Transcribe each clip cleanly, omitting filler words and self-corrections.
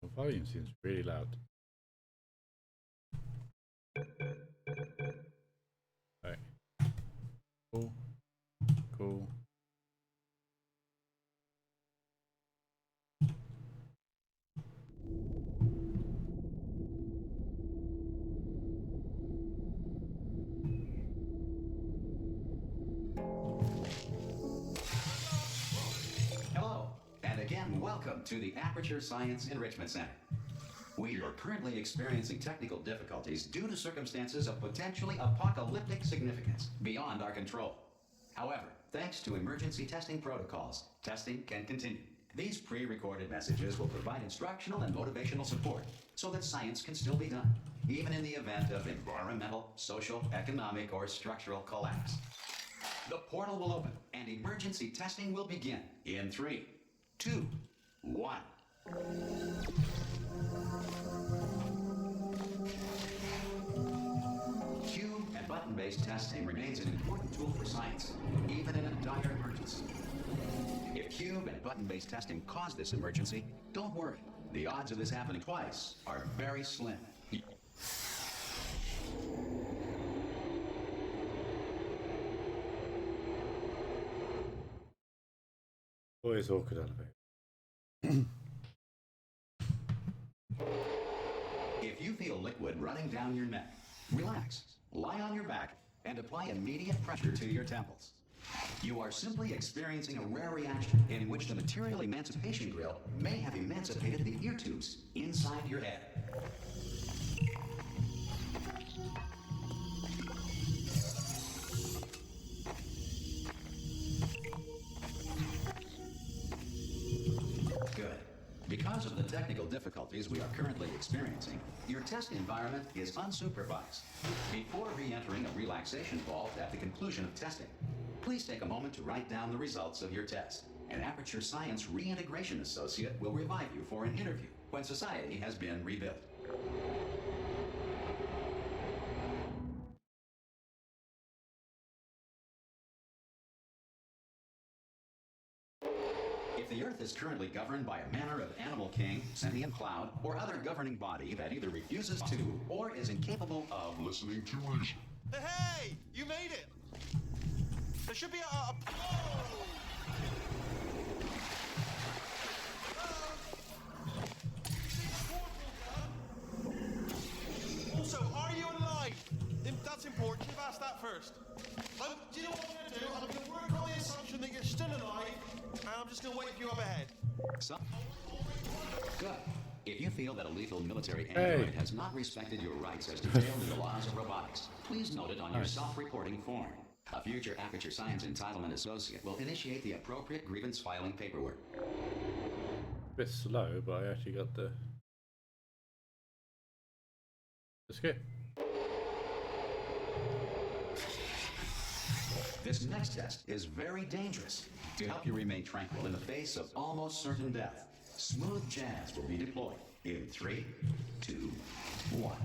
The volume seems really loud. Right. Cool. Cool. Hello, and again, welcome to the Aperture Science Enrichment Center. We are currently experiencing technical difficulties due to circumstances of potentially apocalyptic significance beyond our control. However, thanks to emergency testing protocols, testing can continue. These pre-recorded messages will provide instructional and motivational support so that science can still be done, even in the event of environmental, social, economic, or structural collapse. The portal will open and emergency testing will begin in 3, 2, 1. Cube and button-based testing remains an important tool for science, even in a dire emergency. If cube and button-based testing caused this emergency, don't worry. The odds of this happening twice are very slim. Always awkward elevator. If you feel liquid running down your neck, relax, lie on your back, and apply immediate pressure to your temples. You are simply experiencing a rare reaction in which the material emancipation grill may have emancipated the ear tubes inside your head. Good. Because of the technical difficulties we are currently experiencing, your test environment is unsupervised. Before re-entering a relaxation vault at the conclusion of testing, please take a moment to write down the results of your test. An Aperture Science Reintegration Associate will revive you for an interview when society has been rebuilt. If the Earth is currently governed by a manner of animal king, sentient cloud, or other governing body that either refuses to or is incapable of listening to reason. Hey! You made it! There should be a Also, are you alive? That's important. You've asked that first. Do you know what I'm going to do? I'm going to work on the assumption that you're still alive, and I'm just going to wait for you up ahead. Good. If you feel that a lethal military android has not respected your rights as detailed in the laws of robotics, please note it on your self-reporting form. A future Aperture Science Entitlement Associate will initiate the appropriate grievance filing paperwork. Bit slow, but I actually got the skip. This next test is very dangerous. To help you remain tranquil in the face of almost certain death, smooth jazz will be deployed in 3, 2, 1.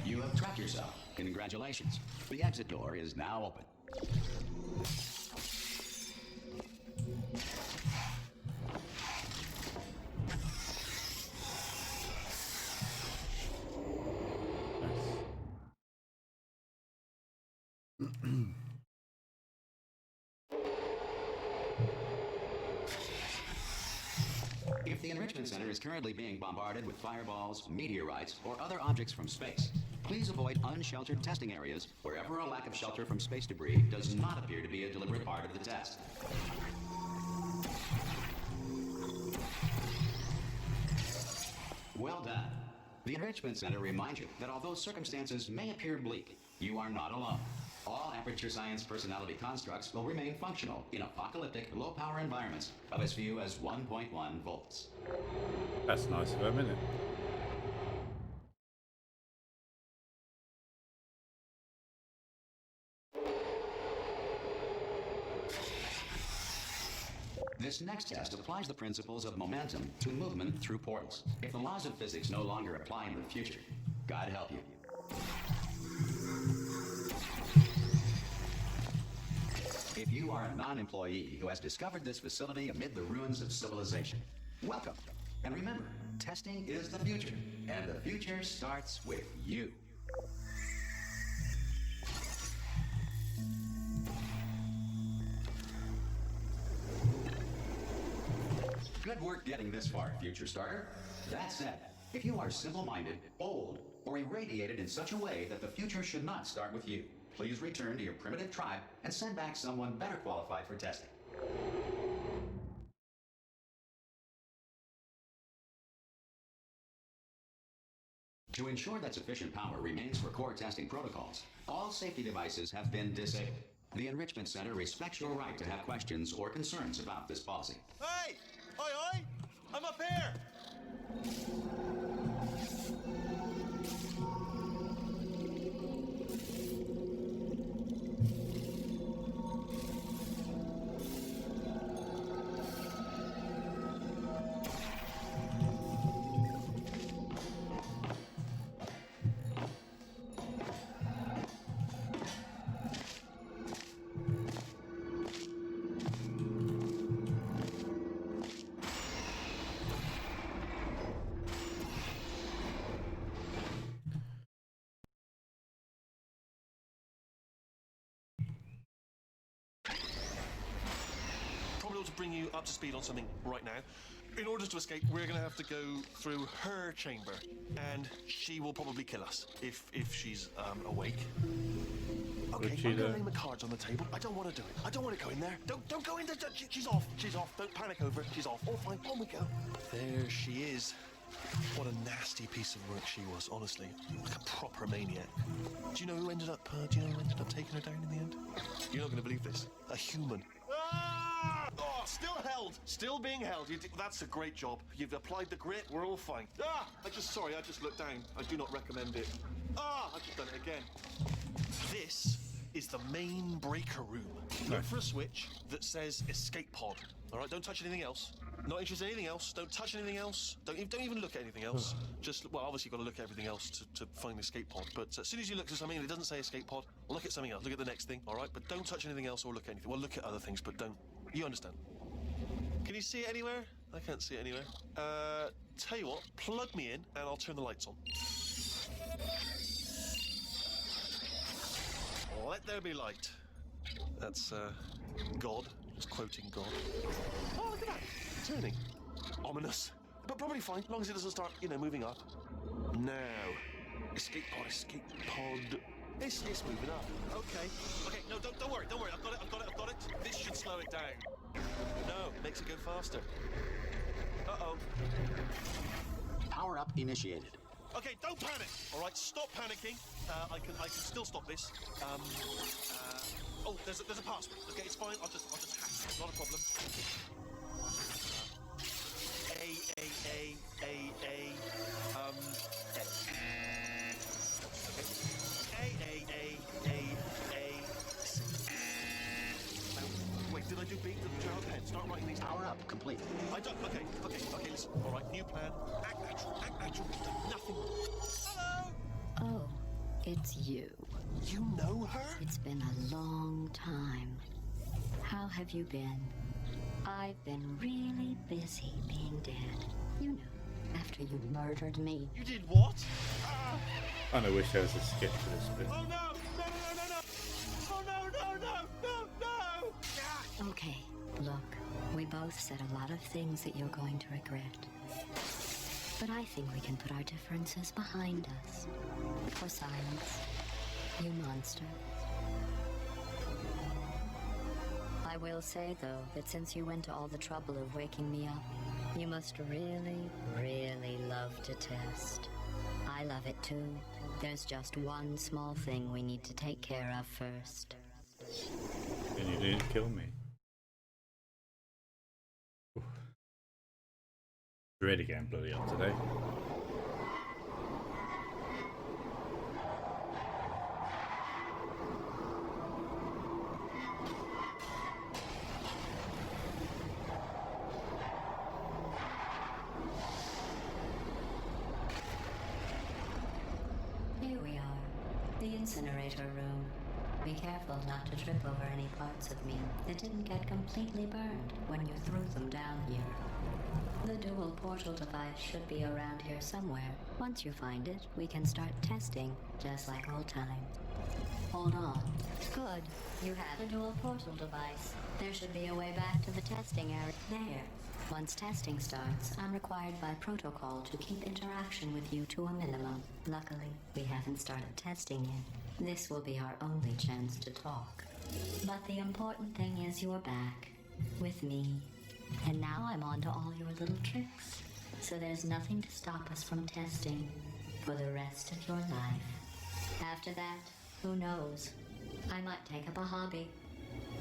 You have trapped yourself. Congratulations. The exit door is now open. If the Enrichment Center is currently being bombarded with fireballs, meteorites, or other objects from space, please avoid unsheltered testing areas wherever a lack of shelter from space debris does not appear to be a deliberate part of the test. Well done. The Enrichment Center reminds you that although circumstances may appear bleak, you are not alone. All Aperture Science personality constructs will remain functional in apocalyptic, low-power environments of as few as 1.1 volts. That's nice of a minute. This next test applies the principles of momentum to movement through portals. If the laws of physics no longer apply in the future, God help you. If you are a non-employee who has discovered this facility amid the ruins of civilization, welcome. And remember, testing is the future, and the future starts with you. Good work getting this far, future starter. That said, if you are simple-minded, old, or irradiated in such a way that the future should not start with you, please return to your primitive tribe and send back someone better qualified for testing. To ensure that sufficient power remains for core testing protocols, all safety devices have been disabled. The Enrichment Center respects your right to have questions or concerns about this policy. Hey! Oi, oi! I'm up here! Probably ought to bring you up to speed on something right now. In order to escape, we're going to have to go through her chamber, and she will probably kill us if she's awake. Okay, I'm going to lay my cards on the table. I don't want to do it. I don't want to go in there. Don't go in there. She's off. She's off. Don't panic over it. She's off. All fine. On we go. There she is. What a nasty piece of work she was, honestly. Like a proper maniac. Do you know who ended up taking her down in the end? You're not going to believe this. A human. Ah! Oh, still held. Still being held. That's a great job. You've applied the grit. We're all fine. Ah! I just looked down. I do not recommend it. Ah! I've just done it again. This is the main breaker room. Look for a switch that says escape pod. All right, don't touch anything else. Not interested in anything else. Don't touch anything else. Don't even look at anything else. Just, well, obviously you've got to look at everything else to find the escape pod. But as soon as you look at something and it doesn't say escape pod, look at something else. Look at the next thing, all right? But don't touch anything else or look at anything. Well, look at other things, but don't. You understand? Can you see it anywhere? I can't see it anywhere. Tell you what, plug me in and I'll turn the lights on. Let there be light. That's, God. Just quoting God. Oh, look at that. Turning. Ominous. But probably fine, as long as it doesn't start, moving up. Now. Escape pod. It's moving up. Okay. Okay, no, don't worry. I've got it. This should slow it down. No, makes it go faster. Uh-oh. Power up initiated. Okay, don't panic. All right, stop panicking. I can still stop this. Oh, there's a password. Okay, it's fine. I'll just hack it. Not a problem. Wait, did I do B? Did you have a pen? Start writing these down. Power up complete. I don't. Okay, listen. All right, new plan. Act natural. You've done nothing wrong. Hello? Oh, it's you. You know her? It's been a long time. How have you been? I've been really busy being dead. You know, after you murdered me. You did what? And I wish there was a skip to this bit. Oh no! Oh no! Ah! Okay, look, we both said a lot of things that you're going to regret. But I think we can put our differences behind us. For silence, you monster. I will say, though, that since you went to all the trouble of waking me up, you must really, really love to test. I love it too. There's just one small thing we need to take care of first. And you didn't kill me. Oof. Really getting bloody up today. Here we are, the incinerator room. Be careful not to trip over any parts of me that didn't get completely burned when you threw them down here. The dual portal device should be around here somewhere. Once you find it, we can start testing, just like old times. Hold on. Good. You have a dual portal device. There should be a way back to the testing area. There. Once testing starts, I'm required by protocol to keep interaction with you to a minimum. Luckily, we haven't started testing yet. This will be our only chance to talk. But the important thing is you're back. With me. And now I'm on to all your little tricks. So there's nothing to stop us from testing for the rest of your life. After that, who knows? I might take up a hobby.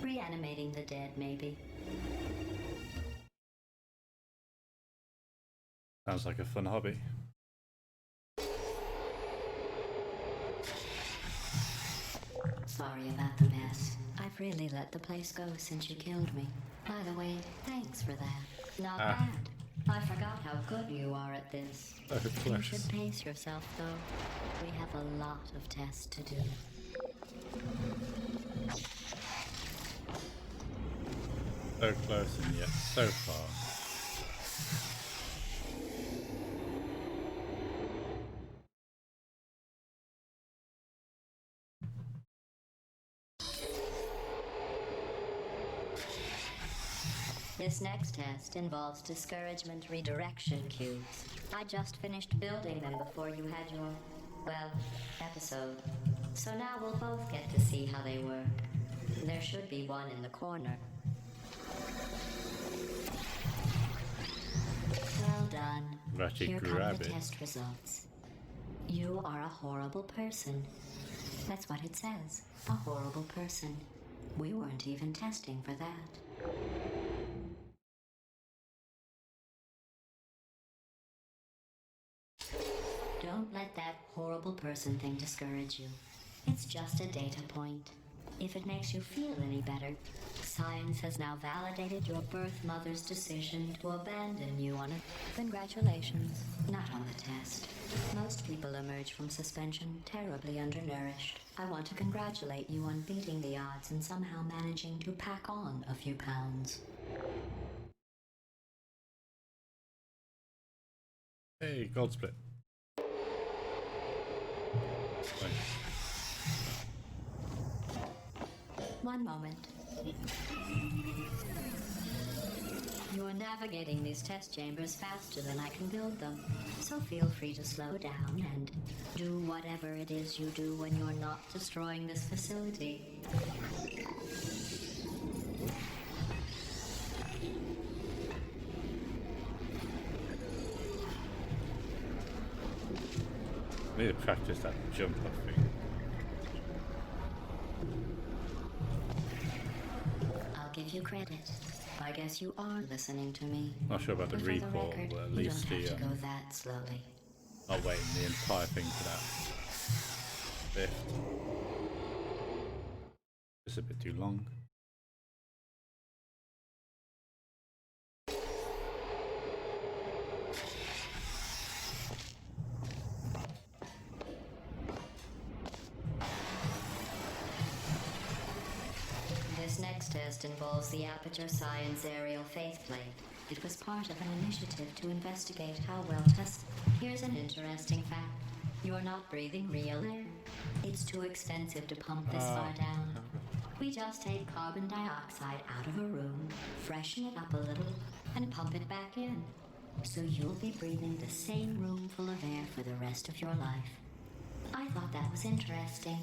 Reanimating the dead, maybe. Sounds like a fun hobby. Sorry about the mess. I've really let the place go since you killed me. By the way, thanks for that. Not bad. I forgot how good you are at this. Oh, You should pace yourself, though. We have a lot of tests to do. So close and yet so far. This next test involves discouragement redirection cubes. I just finished building them before you had your, well, episode. So now we'll both get to see how they work. There should be one in the corner. Well done. Ratchet Here come grab the it. test results. You are a horrible person. That's what it says. A horrible person. We weren't even testing for that. Don't let that horrible person thing discourage you. It's just a data point. If it makes you feel any better, science has now validated your birth mother's decision to abandon you on it. Congratulations. Not on the test. Most people emerge from suspension terribly undernourished. I want to congratulate you on beating the odds and somehow managing to pack on a few pounds. Hey, gold split. Thanks. One moment. You're navigating these test chambers faster than I can build them, so feel free to slow down and do whatever it is you do when you're not destroying this facility. I need to practice that jump up thing. I'll give you credit. I guess you are listening to me. Not sure about the But for recall, record, but at you least don't the have to go that slowly. I'll wait the entire thing for that. Lift. It's a bit too long. This next test involves the Aperture Science Aerial Faceplate. It was part of an initiative to investigate how well tested. Here's an interesting fact. You're not breathing real air. It's too expensive to pump this far down. We just take carbon dioxide out of a room, freshen it up a little, and pump it back in. So you'll be breathing the same room full of air for the rest of your life. I thought that was interesting.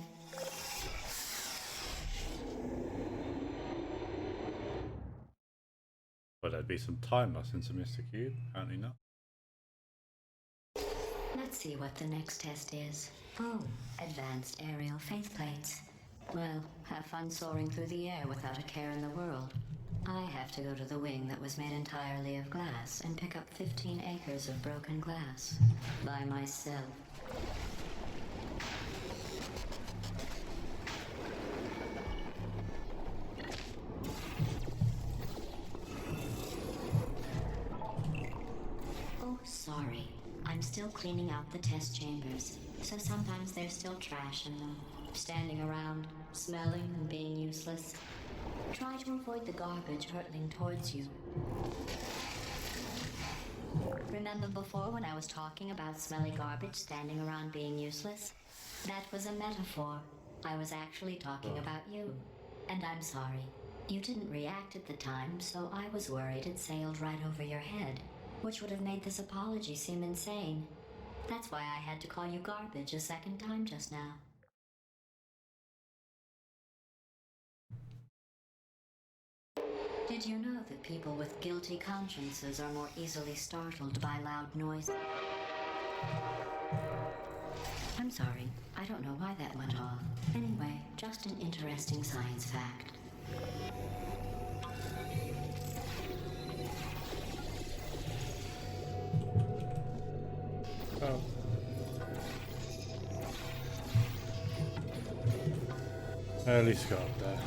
Well, there'd be some time loss into Mr. Cube. Apparently not. Let's see what the next test is. Oh, advanced aerial faceplates. Well, have fun soaring through the air without a care in the world. I have to go to the wing that was made entirely of glass and pick up 15 acres of broken glass. By myself. Oh, sorry. I'm still cleaning out the test chambers, so sometimes there's still trash in them. standing around, smelling and being useless. Try to avoid the garbage hurtling towards you. Remember before when I was talking about smelly garbage standing around being useless? That was a metaphor. I was actually talking about you. And I'm sorry. You didn't react at the time, so I was worried it sailed right over your head, which would have made this apology seem insane. That's why I had to call you garbage a second time just now. Did you know that people with guilty consciences are more easily startled by loud noise? I'm sorry, I don't know why that went off. Anyway, just an interesting science fact. Oh. At least got up there.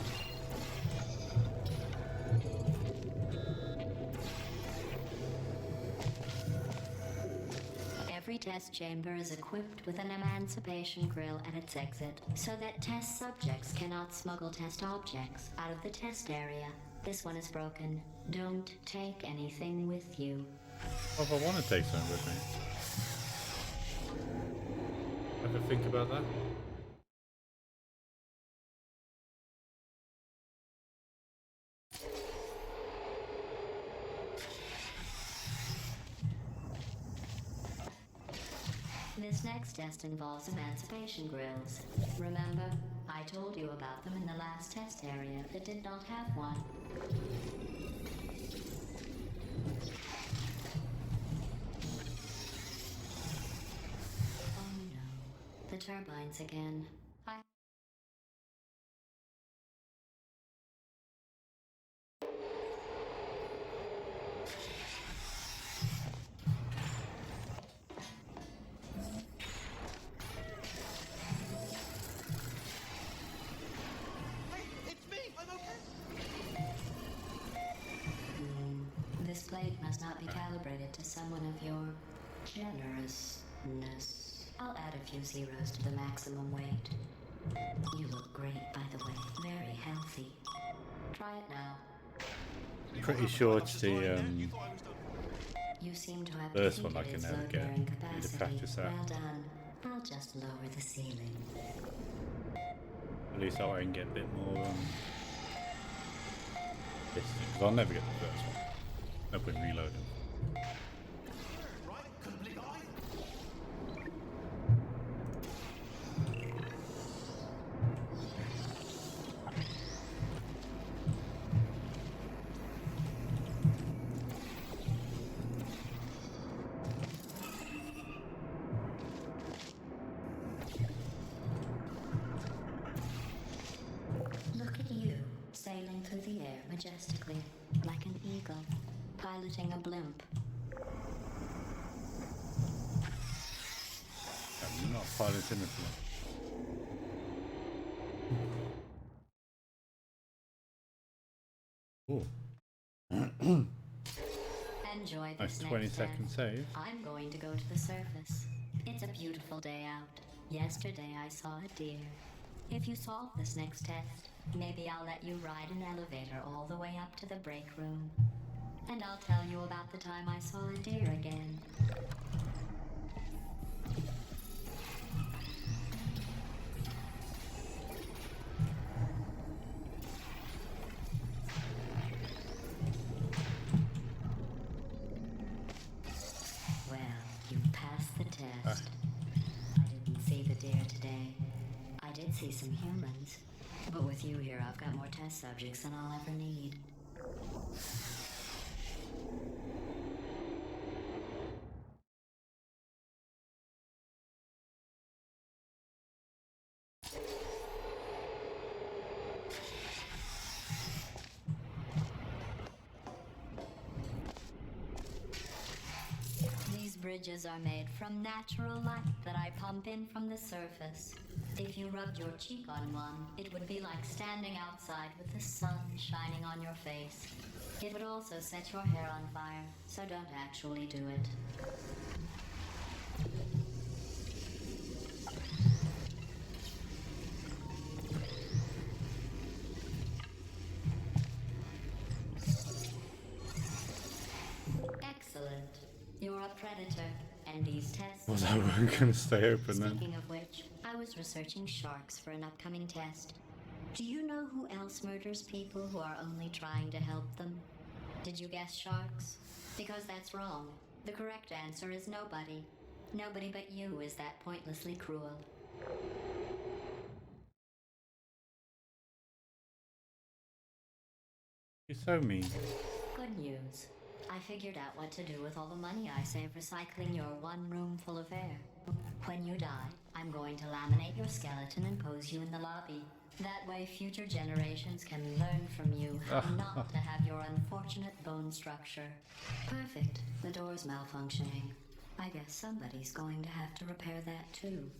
Every test chamber is equipped with an emancipation grill at its exit, so that test subjects cannot smuggle test objects out of the test area. This one is broken. Don't take anything with you. What if I want to take something with me? Ever think about that? This next test involves emancipation grills. Remember, I told you about them in the last test area that did not have one. Oh no, the turbines again. This plate must not be calibrated to someone of your generousness. I'll add a few zeros to the maximum weight. You look great, by the way. Very healthy. Try it now. Pretty sure it's the You seem to have first one I defeated can its never load get. bearing Need to capacity. practice that. Well done. I'll just lower the ceiling. At least I can get a bit more distance, because I'll never get the first one. No point reloading. Right? Couldn't believe I. Look at you, sailing through the air majestically, like an eagle, piloting a blimp. I'm not piloting it. Ooh. Enjoy Nice this 20 next second test. save. I'm going to go to the surface. It's a beautiful day out. Yesterday I saw a deer. If you solve this next test, maybe I'll let you ride an elevator all the way up to the break room. And I'll tell you about the time I saw a deer again. Well, you passed the test. I didn't see the deer today. I did see some humans. But with you here, I've got more test subjects than I'll ever need. These bridges are made from natural light that I pump in from the surface. If you rubbed your cheek on one, it would be like standing outside with the sun shining on your face. It would also set your hair on fire, so don't actually do it. You're a predator, and these tests... Was that one going to stay open then? Speaking of which, I was researching sharks for an upcoming test. Do you know who else murders people who are only trying to help them? Did you guess sharks? Because that's wrong. The correct answer is nobody. Nobody but you is that pointlessly cruel. You're so mean. Good news. I figured out what to do with all the money I save recycling your one room full of air. When you die, I'm going to laminate your skeleton and pose you in the lobby. That way future generations can learn from you how not to have your unfortunate bone structure. Perfect. The door's malfunctioning. I guess somebody's going to have to repair that too.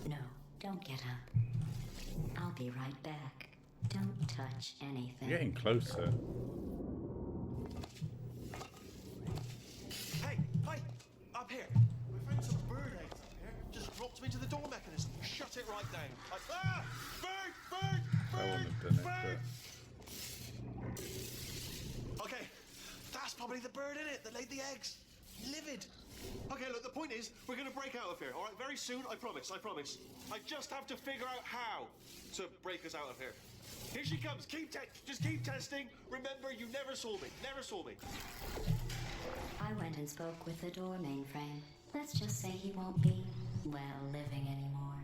No, don't get up. I'll be right back. Don't touch anything. You're getting closer. Hey, up here. I found some bird eggs up here. Just dropped them into the door mechanism. Shut it right down. Bird! I wouldn't have done it, Okay, that's probably the bird in it that laid the eggs. Livid. Okay, look, the point is, we're going to break out of here, all right? Very soon, I promise. I just have to figure out how to break us out of here. Here she comes. Just keep testing. Remember, you never saw me. I went and spoke with the door mainframe. Let's just say he won't be, well, living anymore.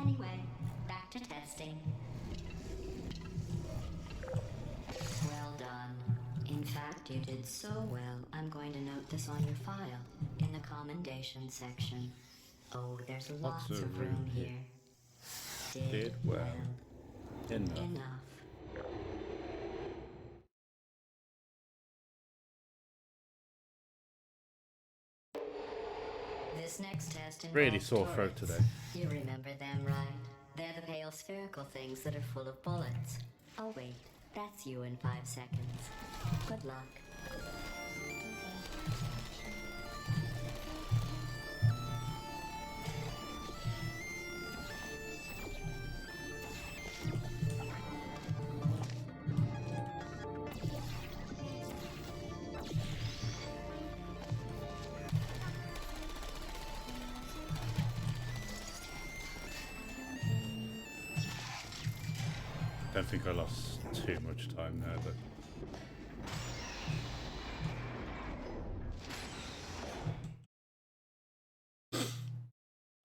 Anyway, back to testing. Well done. In fact, you did so well, I'm going to note this on your file, in the commendation section. Oh, there's lots of room here. Did well. Enough. This next test involves Really sore throat turrets. today. You remember them, right? They're the pale spherical things that are full of bullets. Oh wait, that's you in 5 seconds. Good luck. Don't think I lost too much time there, but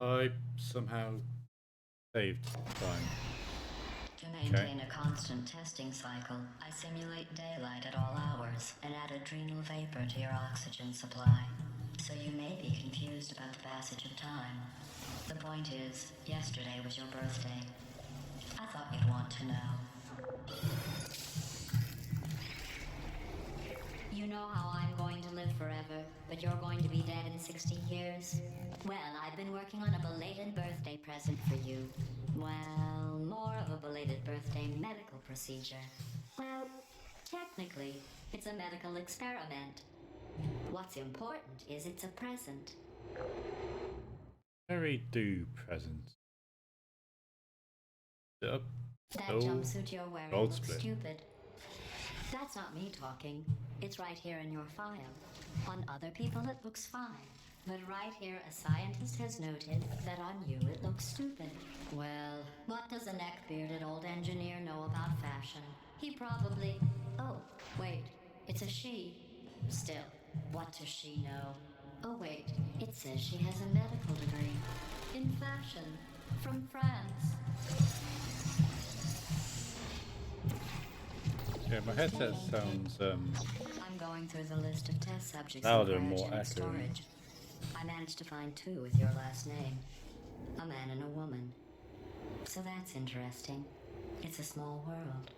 I somehow saved time. To maintain a constant testing cycle, I simulate daylight at all hours and add adrenal vapor to your oxygen supply. So you may be confused about the passage of time. The point is, yesterday was your birthday. I thought you'd want to know. You know how I'm going to live forever, but you're going to be dead in 60 years? Well, I've been working on a belated birthday present for you. Well, more of a belated birthday medical procedure. Well, technically, it's a medical experiment. What's important is it's a present. Very do present. Up. That Oh, jumpsuit you're wearing gold looks split. stupid. That's not me talking. It's right here in your file. On other people it looks fine. But right here a scientist has noted that on you it looks stupid. Well, what does a neck-bearded old engineer know about fashion? He probably... Oh, wait. It's a she. Still, what does she know? Oh wait, it says she has a medical degree. In fashion. From France. Yeah, my headset sounds I'm going through the list of test subjects louder in and more cryogenic echoey. storage. I managed to find 2 with your last name. A man and a woman. So that's interesting. It's a small world.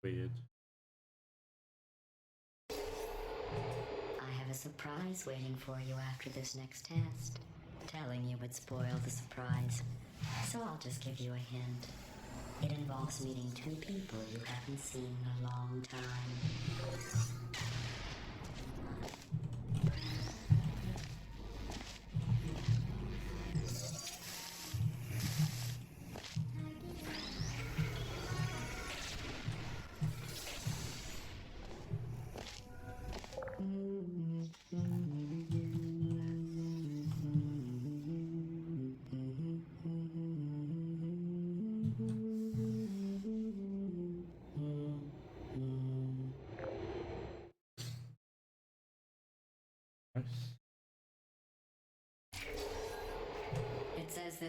weird. I have a surprise waiting for you after this next test. Telling you would spoil the surprise. So I'll just give you a hint. It involves meeting 2 people you haven't seen in a long time.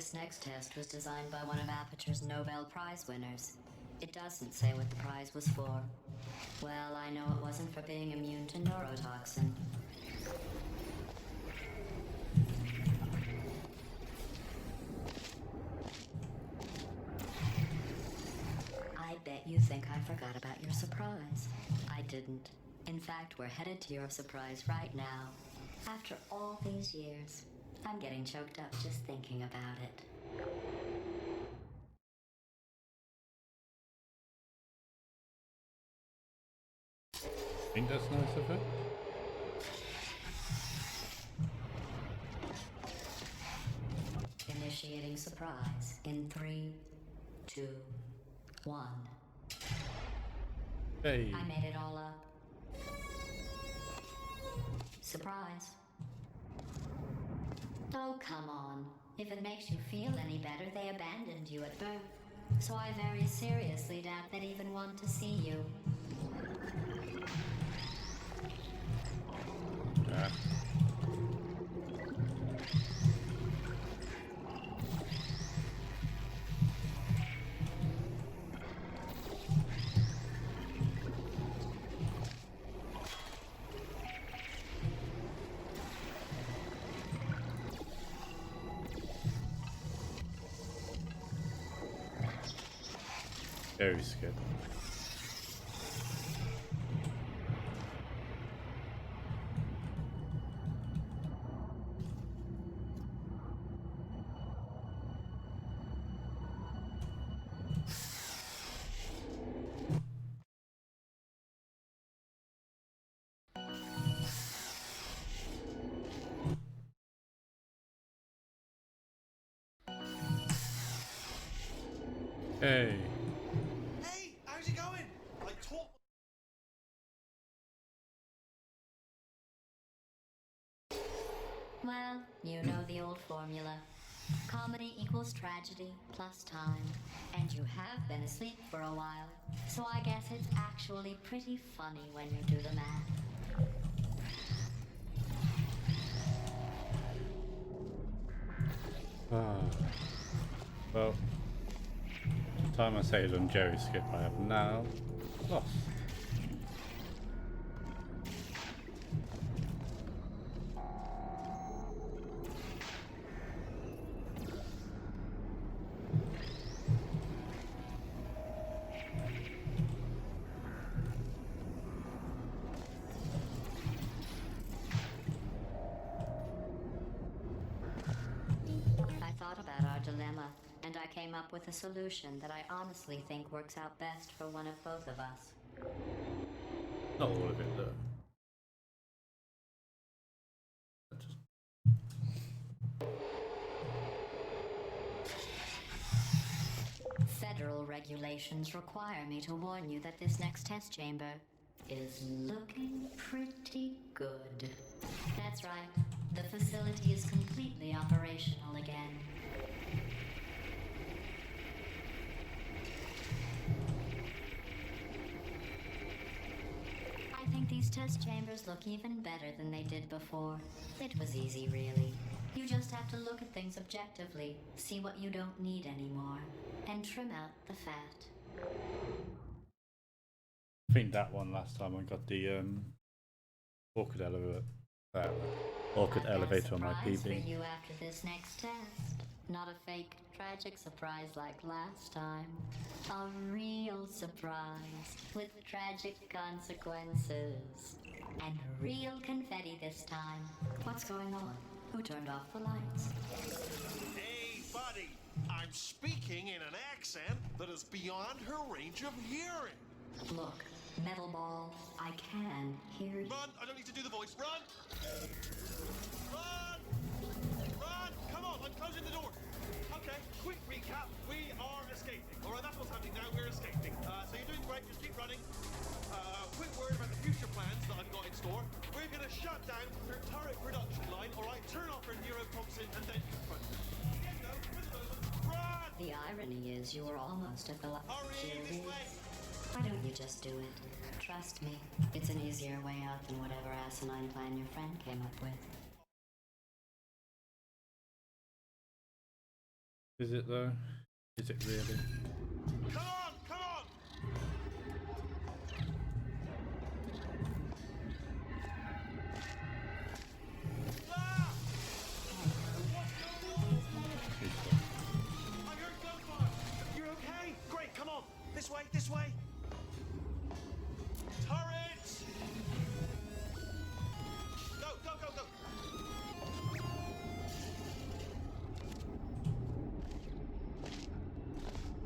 This next test was designed by one of Aperture's Nobel Prize winners. It doesn't say what the prize was for. Well, I know it wasn't for being immune to neurotoxin. I bet you think I forgot about your surprise. I didn't. In fact, we're headed to your surprise right now. After all these years, I'm getting choked up just thinking about it. I think that's nice of it. Initiating surprise in 3, 2, 1. Hey. I made it all up. Surprise. Oh, come on. If it makes you feel any better, they abandoned you at birth. So I very seriously doubt they'd even want to see you. Yeah. Very scared. Hey. Hey, how's it going? I taught. Well, you know the old formula. Comedy equals tragedy plus time. And you have been asleep for a while. So I guess it's actually pretty funny when you do the math. Well, the time I saved on Jerry Skip, I have now lost. I thought about our dilemma, and I came up with a solution that I honestly think works out best for one of both of us. Not all of it, though. Federal regulations require me to warn you that this next test chamber is looking pretty good. That's right. The facility is completely operational again. I think these test chambers look even better than they did before. It was easy, really. You just have to look at things objectively, see what you don't need anymore, and trim out the fat. I think that one last time I got the awkward elevator on my Surprise for PB. you after this next test. Not a fake, tragic surprise like last time. A real surprise with tragic consequences. And real confetti this time. What's going on? Who turned off the lights? Hey, buddy. I'm speaking in an accent that is beyond her range of hearing. Look, Metal Ball, I can hear you. Run! I don't need to do the voice. Run! Run! Run! Come on, I'm closing the door. Okay, quick recap. We are escaping. All right, that's what's happening now. We're escaping. So you're doing great. Just keep running. Quick word about the future plans that I've got in store. We're going to shut down her turret production line. All right, turn off her neurotoxin and then confront her. Run! The irony is you were almost at the Hurry, Here it this is. way. Why don't you just do it? Trust me, it's an easier way out than whatever asinine plan your friend came up with. Is it though? Is it really? Come on, come on! Ah! I heard gunfire. You're okay? Great, come on. This way, this way. Turrets! Go, go, go, go.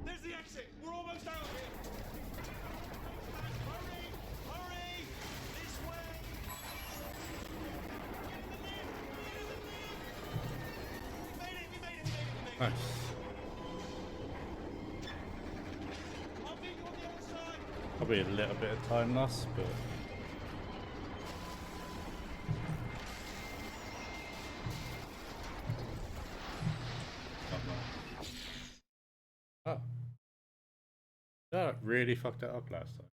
There's the exit. We're almost out of here. Hurry, hurry. This way. We made it, we made it, we made it, we made it. Nice. I'll meet you on the other side. Probably a little bit of time loss, but not much. Oh. That really fucked it up last time.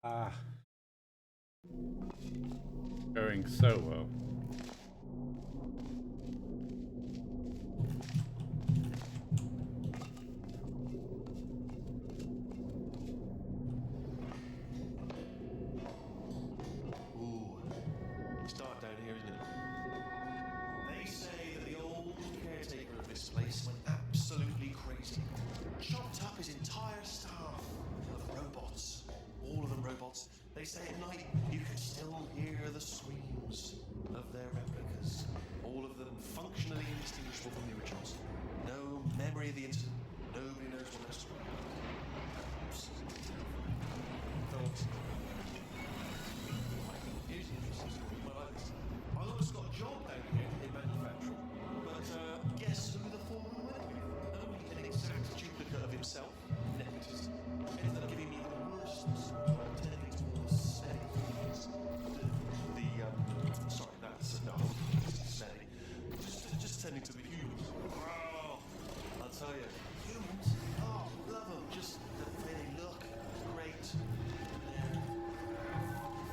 Ah. Going so well. Ooh, start down here, isn't it? They say that the old caretaker of this place went absolutely crazy. Chopped up his entire staff of robots. All of them robots. They say at night you can still hear the screams of their replicas. All of them functionally indistinguishable from the originals. No memory of the incident. Nobody knows what else. Thoughts? Here's an interesting story. I like this. I almost got a job down here in manufacturing, but guess who the foreman went with? Only an exact duplicate of himself, nepotism. Ended up giving me the worst tending towards smelly things. Sorry, that's no, smelly. Just tending to the humans. Oh, I'll tell you, humans. Oh, love them. Just the way they look, great.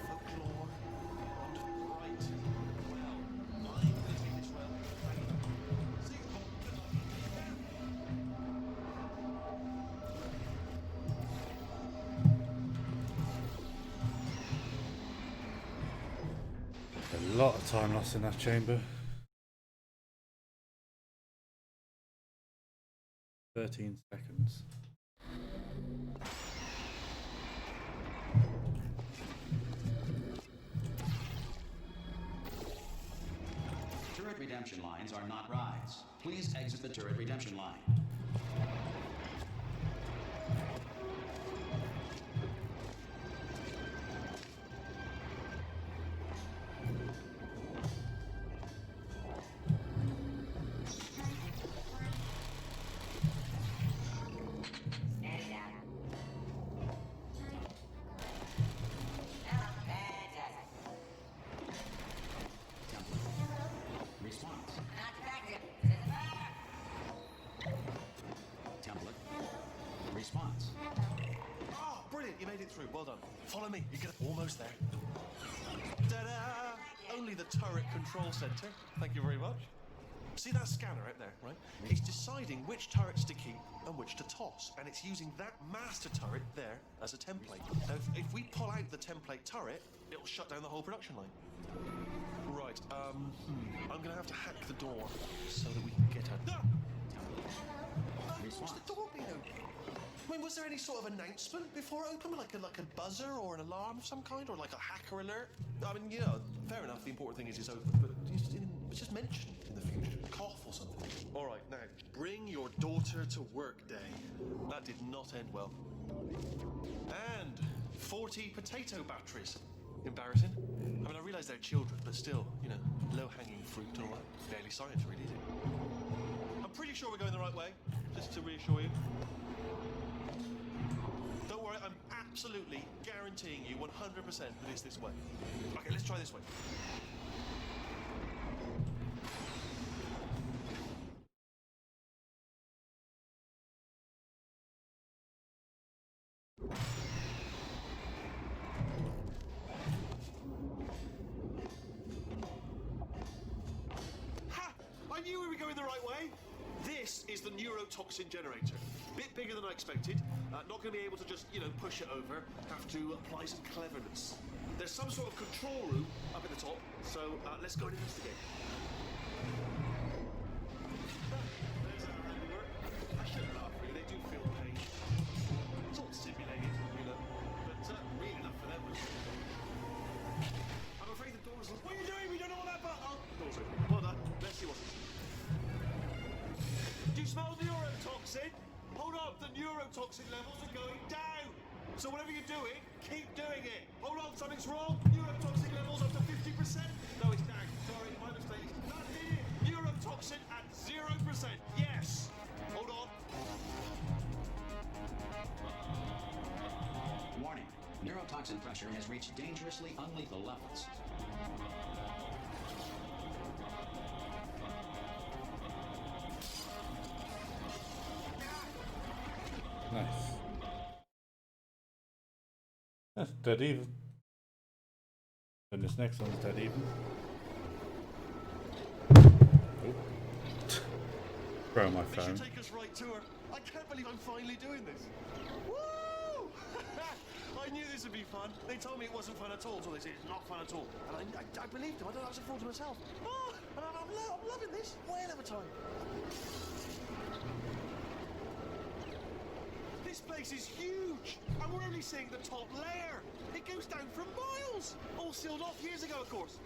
Folklore and right. Well, I'm going to take this well. See you, Paul. Good luck. A lot of time lost in that chamber. 13 seconds. Turret redemption lines are not rides. Please exit the turret redemption line. Response. Template. Response. Oh, brilliant! You made it through. Well done. Follow me. You're almost there. Ta-da! Only the turret control center. Thank you very much. See that scanner out there, right? It's deciding which turrets to keep and which to toss, and it's using that master turret there as a template. Now, if we pull out the template turret, it'll shut down the whole production line. Right. I'm gonna have to hack the door so that we can get out. Ah! What's the door being open? I mean, was there any sort of announcement before it opened, like a buzzer or an alarm of some kind, or like a hacker alert? I mean, you know, fair enough. The important thing is it's open, but it's just mentioned in the future, cough or something. All right, now bring your daughter to work day. That did not end well. And 40 potato batteries. Embarrassing. I mean, I realise they're children, but still, you know, low-hanging fruit and all that. Barely science, really, is it? I'm pretty sure we're going the right way, just to reassure you. Don't worry, I'm absolutely guaranteeing you 100% that it's this way. Okay, let's try this way. Ha! I knew we were going the right way. This is the neurotoxin generator. Bit bigger than I expected. Not going to be able to just, push it over. Have to apply some cleverness. There's some sort of control room up at the top, so let's go and investigate. There's our handiwork. I shouldn't laugh, really. They do feel pain. It's all simulated, but real enough for them. I'm afraid the door's locked. What are you doing? We don't know what that button. Oh, the door's open. Well done. Let's see what's in. Do you smell neurotoxin? Hold on, the neurotoxin levels are going down. So whatever you're doing, keep doing it. Hold on, something's wrong. Neurotoxin levels up to 50%. No, it's down. Sorry, my mistake. That's it. Neurotoxin at 0%. Yes. Hold on. Warning. Neurotoxin pressure has reached dangerously unlethal levels. Nice. That's dead even. And this next one's dead even. Oh. Throw my They phone. should take us right to her. I can't believe I'm finally doing this. Woo! I knew this would be fun. They told me it wasn't fun at all, so they said it's not fun at all. And I believed them. I don't know, I was a fool to myself. Oh, and I'm loving this. Whale of a time. This place is huge, and we're only seeing the top layer. It goes down for miles. All sealed off years ago, of course.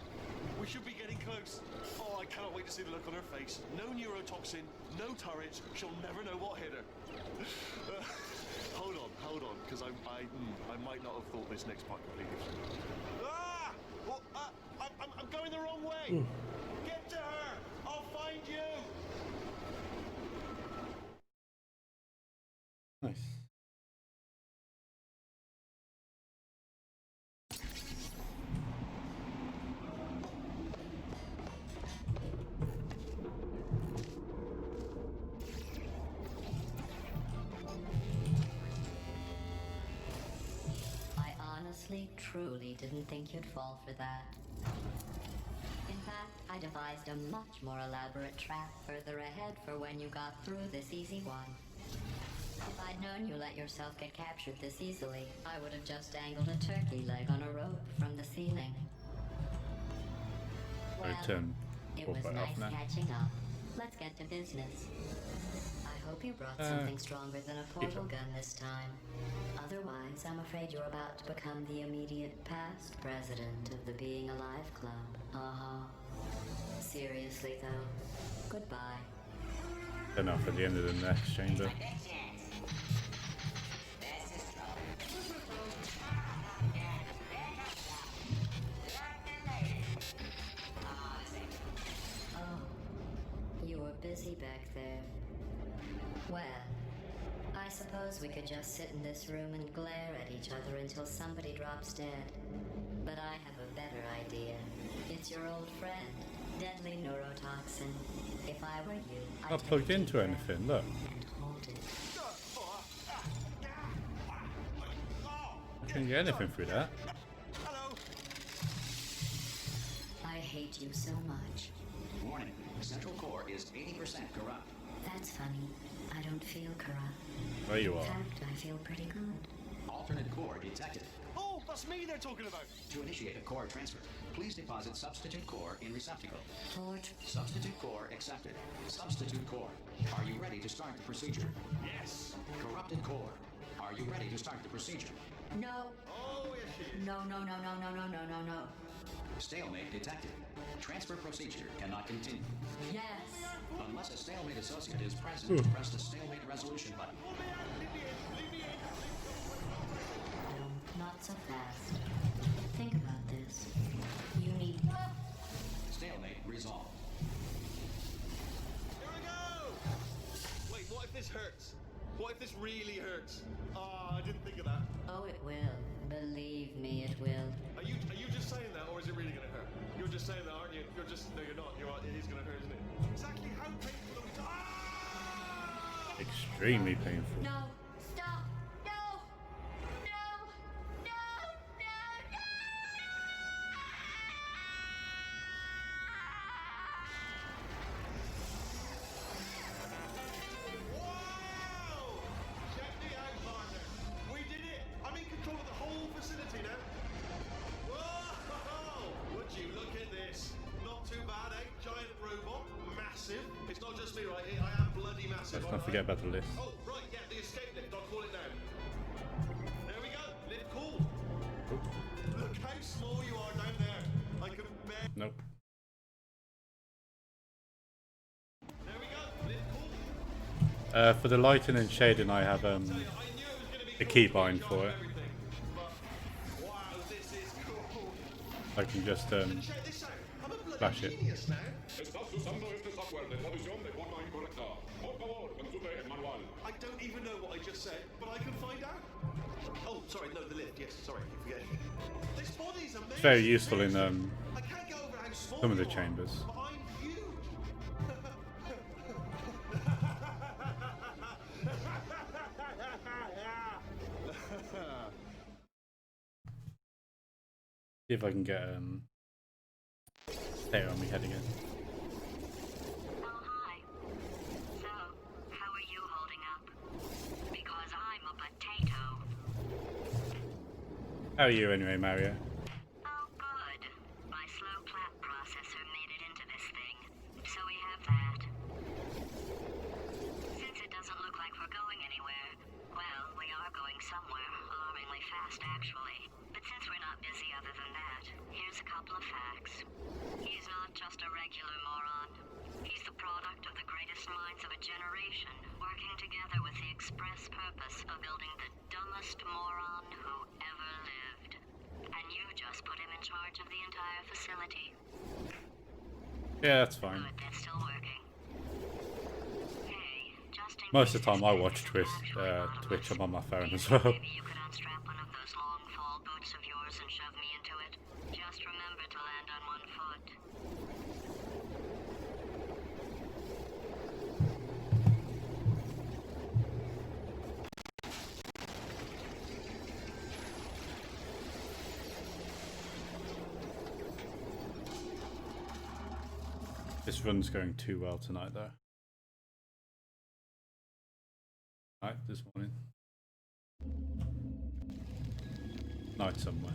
We should be getting close. Oh, I cannot wait to see the look on her face. No neurotoxin, no turret. She'll never know what hit her. Hold on, because I might not have thought this next part completely through. Ah! Well, I'm going the wrong way. Get to her. I'll find you. Nice. I honestly, truly didn't think you'd fall for that. In fact, I devised a much more elaborate trap further ahead for when you got through this easy one. If I'd known you let yourself get captured this easily, I would have just dangled a turkey leg on a rope from the ceiling. I turn it was off nice now. catching up. Let's get to business. I hope you brought something stronger than a portal gun this time. Otherwise, I'm afraid you're about to become the immediate past president of the Being Alive Club. Seriously, though. Goodbye. Enough at the end of the next chamber. You were busy back there. Well, I suppose we could just sit in this room and glare at each other until somebody drops dead. But I have a better idea. It's your old friend, deadly neurotoxin. If I were you, I'd Not plugged into anything, look. and hold it. I couldn't get anything through that. Hello. I hate you so much. Warning. Central core is 80% corrupt. That's funny. I don't feel corrupt. There you In are. fact, I feel pretty good. Alternate core detected. Oh, that's me they're talking about. To initiate a core transfer, please deposit substitute core in receptacle. Fort, Substitute core accepted. Substitute core. Are you ready to start the procedure? Yes. Corrupted core. Are you ready to start the procedure? no. Oh, yes, she is. No. Stalemate detected. Transfer procedure cannot continue. Yes. Unless a stalemate associate is present, press the stalemate resolution button. No, not so fast. Think about this. You need... Stalemate resolved. Here we go. Wait, what if this hurts? What if this really hurts? Ah, I didn't think of that. Oh, it will. Believe me, it will. Are you just saying that, or is it really going to hurt? You're just saying that, aren't you? You're just no, you're not. It is going to hurt, isn't it? Exactly how painful are we? Ah! Extremely painful. No! Stop! No! No! No! No! No! Wow! Check me out, partner. We did it. I'm in control of the whole facility now. Whoa! Would you look at this? Not too bad, eh? Giant robot, massive. It's not just me right here. I am bloody massive. Let's not forget about the lift. Oh, right, yeah, the escape lift. I'll call it now. There we go. Lift cool. Look how small you are down there. I can bear. Nope. There we go. Lift cool. For the lighting and shading, I have I knew it was going to be a cool. keybind for it. Everything. But, wow, this is cool. I can just Check this out. I'm a bloody flash it. genius now. Estás usando este software de traducción de forma incorrecta. Por favor, consulte el manual. I don't even know what I just said, but I can find out. Oh, sorry, no, the lift. Yes, sorry, I forget. This body's amazing. It's very useful in I can't get over how small some of the you are, chambers. but I'm huge. See if I can get hair on my head again. Oh, hi. So, how are you holding up? Because I'm a potato. How are you anyway, Mario? Oh, good. My slow clap processor made it into this thing, so we have that. Since it doesn't look like we're going anywhere, well, we are going somewhere, alarmingly fast actually. But since we're not busy other than that, here's a couple of facts. He's not just a regular moron. He's the product of the greatest minds of a generation, working together with the express purpose of building the dumbest moron who ever lived. And you just put him in charge of the entire facility. Yeah, that's fine. Good, that's still working. Hey, just in Most of case the time I this watch is Twitch, actually Twitch. I'm on my phone as well. well. Maybe you could unstrap one of those long fall boots of yours and shove me into it. Just remember to land on one foot. This run's going too well tonight, though. Night this morning. Night somewhere.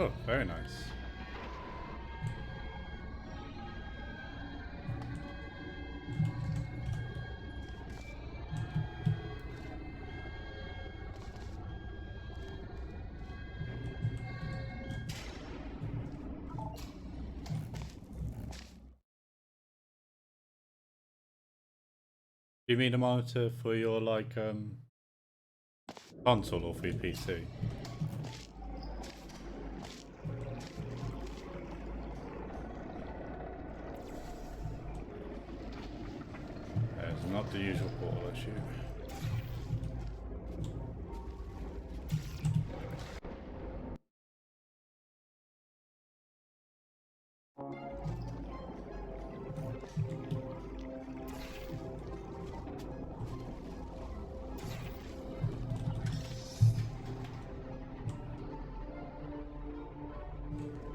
Oh, very nice. Do you mean a monitor for your console or for your PC? It's not the usual portal issue.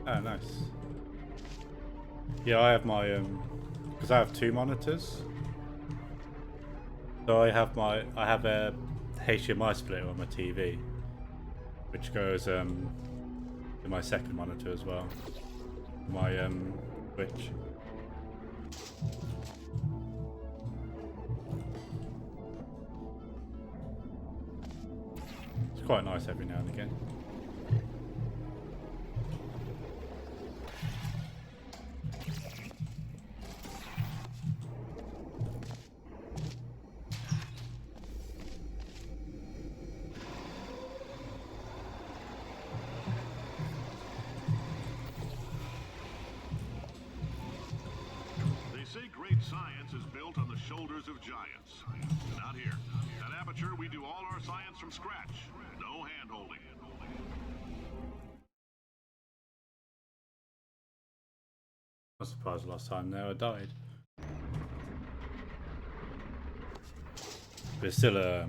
Oh, nice. Yeah, I have my because I have two monitors. So I have a HDMI splitter on my TV, which goes to my second monitor as well. My Switch. It's quite nice every now and again. They say great science is built on the shoulders of giants. Not here. At Aperture, we do all our science from scratch. No hand-holding. I was surprised last time there I died. There's still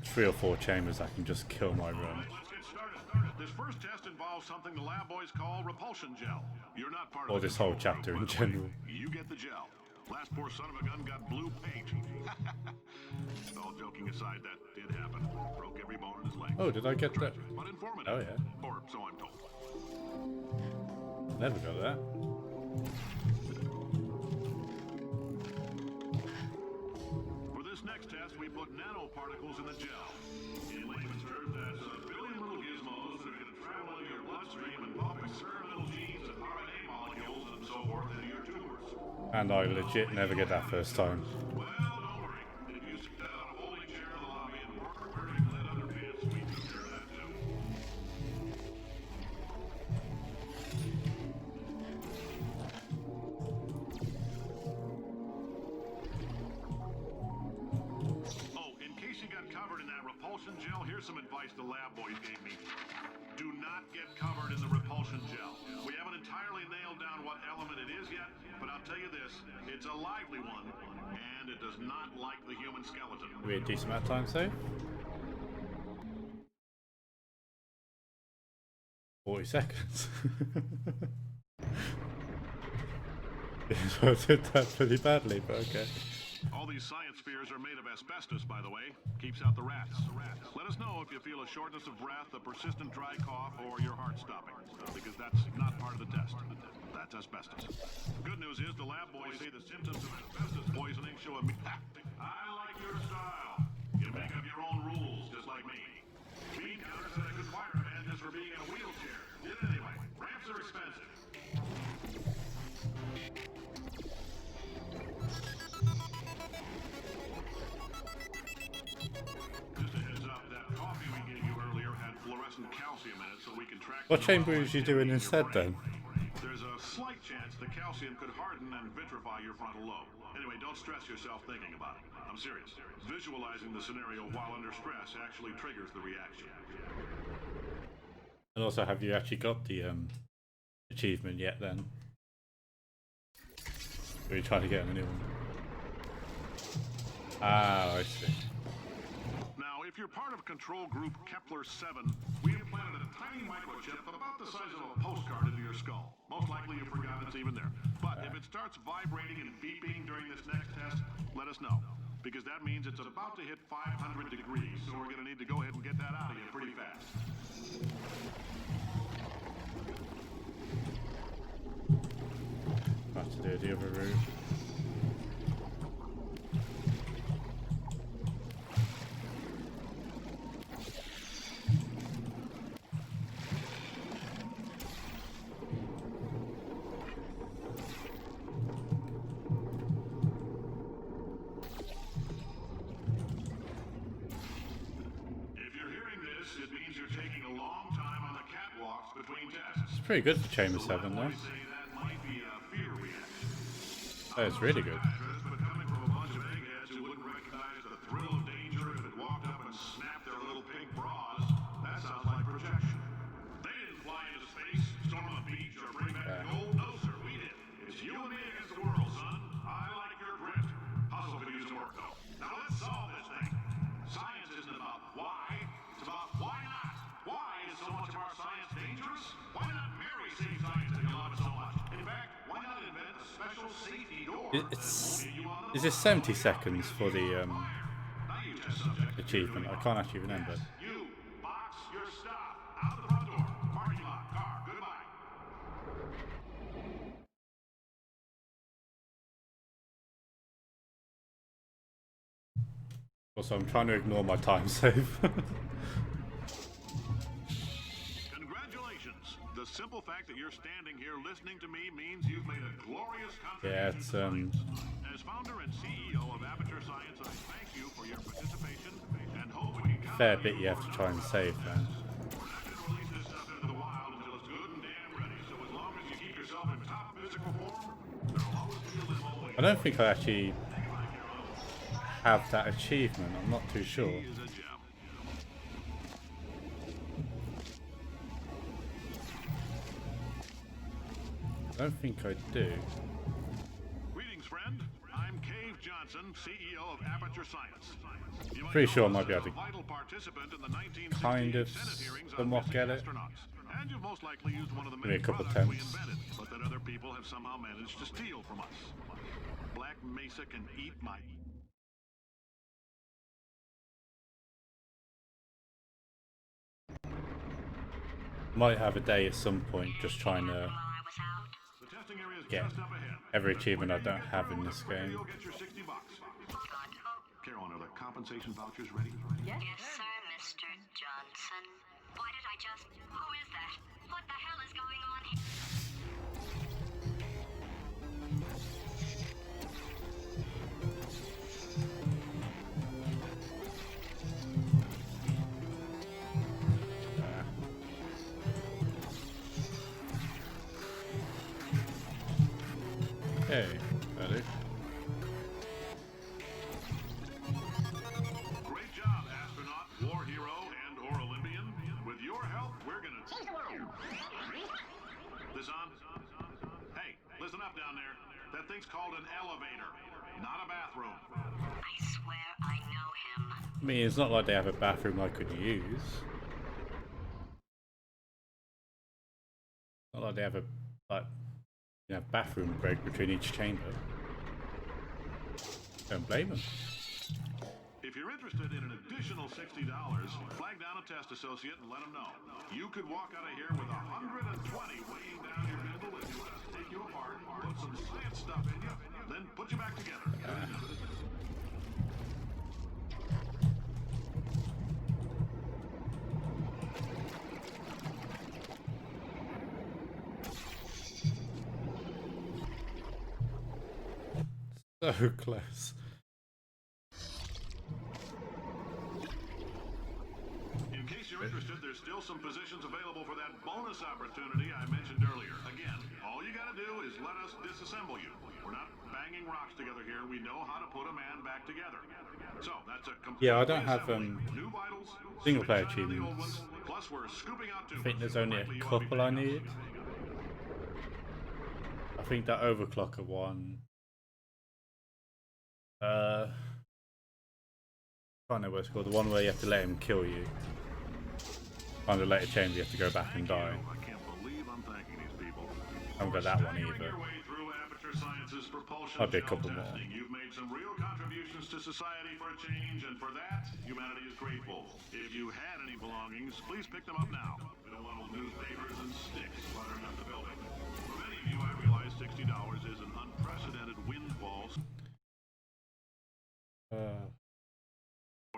3 or 4 chambers I can just kill my run. Let's get started. This first test involves something the lab boys call repulsion gel. You're not part Or of the this whole control chapter group, in by the way. general. You get the gel. Last poor son of a gun got blue paint. All joking aside, that did happen. Broke every bone in his leg. Oh, did I get that? But informative. Oh, yeah. Or so I'm told. Never got that. For this next test, we put nanoparticles in the gel. In layman's terms, that's a billion little gizmos that are going to travel into your bloodstream and pump experimental genes and RNA molecules and so forth into your tumors. And I legit never get that first time. Well, don't worry. If you sit down on a holy chair in the lobby and work wearing lead underpants, we took care of that too. Oh, in case you got covered in that repulsion gel, here's some advice the lab boys gave me. Do not get covered in the repulsion gel. We haven't entirely nailed down what element it is yet, but I'll tell you this, it's a lively one, and it does not like the human skeleton. We a decent amount of time save? 40 seconds. I did that pretty badly, but okay. All these science spheres are made of asbestos, by the way. Keeps out the rats. Let us know if you feel a shortness of breath, a persistent dry cough, or your heart stopping, because that's not part of the test. That's asbestos. Good news is the lab boys say the symptoms of asbestos poisoning show a... I like your style. You make up your own rules, just like me. Bean counter said I could fire a man just for being in a wheelchair. Did anyway. Ramps are expensive. Just a heads up, that coffee we gave you earlier had fluorescent calcium in it, so we can track... What the chamber neural is you doing activity in your instead then? brain. There's a slight chance the calcium could harden and vitrify your frontal lobe. Anyway, don't stress yourself thinking about it. I'm serious. Visualizing the scenario while under stress actually triggers the reaction. And also, have you actually got the achievement yet then? Or are you trying to get a new one? Ah, I see. Now, if you're part of control group Kepler-7, we implanted a tiny microchip about the size of a postcard into your skull. Most likely you forgot it's even there. But if it starts vibrating and beeping during this next test, let us know. Because that means it's about to hit 500 degrees, so we're going to need to go ahead and get that out of you pretty fast. Have to do the other route. It means you're taking a long time on the catwalks between tests. It's pretty good for Chamber 7 though. Say that might be a fear reaction. Oh, it's really good. But coming from a bunch of eggheads who wouldn't recognize the thrill of danger if it walked up and snapped their little pink bras, that sounds like projection. They didn't fly into space, storm a beach, or bring back gold. No, sir, we special safety door. Is this 70 seconds for the achievement? I can't actually remember. You box your stuff out the front door. Parking lot, car, goodbye. Also, I'm trying to ignore my time save. Congratulations. The simple fact that you're standing here listening to me means you've made a glorious Yeah, contribution it's to science. As founder and CEO of Aperture Science, I thank you for your participation and hope we can count fair on bit you have to try and save, man. We're not going to release this stuff into the wild until it's good and damn ready. So as long as you keep yourself in top physical form, there'll always be a limo I don't think I actually have that achievement. I'm not too sure. is a gem. I don't think I do. Greetings, friend. I'm Cave Johnson, CEO of Aperture Science. You might Pretty know sure I us might be as able a to vital participant in the 1968 kind of Senate hearings on somewhat missing get it. astronauts. And you've most likely used one of the Give me many a couple products we attempts. invented, but that other people have somehow managed to steal from us. Black Mesa can eat my... Might have a day at some point just trying to The testing area is get just up ahead. every achievement I don't have in this game. You'll get your $60. Carolyn, are the compensation vouchers ready? Yes, sir, Mr. Johnson. Why did I just... Who is that? What the hell is going on here? Hey, buddy. Great job, astronaut, war hero, and/or Olympian. With your help, we're gonna change the world. This on? Hey, listen up down there. That thing's called an elevator, not a bathroom. I swear I know him. I mean, it's not like they have a bathroom I could use. Not like they have a bathroom break between each chamber. Don't blame them. If you're interested in an additional $60, flag down a test associate and let them know. You could walk out of here with 120 weighing down your mental if you let us take you apart, put some science stuff in you, then put you back together. So close. In case you're interested, there's still some positions available for that bonus opportunity I mentioned earlier. Again, all you gotta do is let us disassemble you. We're not banging rocks together here. We know how to put a man back together. So that's a complete Yeah, I don't have new vitals, single player switch on the old achievements. ones, plus we're scooping out I think there's only a couple I need. I think that overclocker one. I can't know what it's called. The one where you have to let him kill you. Find a later chamber, you have to go back and die. I can't believe I'm thanking these people. I haven't got that one Staggering either. your way through Aperture Science's propulsion Might be a shell couple more. testing. You've made some real contributions to society for a change, and for that, humanity is grateful. If you had any belongings, please pick them up now. We don't want old newspapers and sticks cluttering up the building. For many of you, I realize $60 is an unprecedented windfall.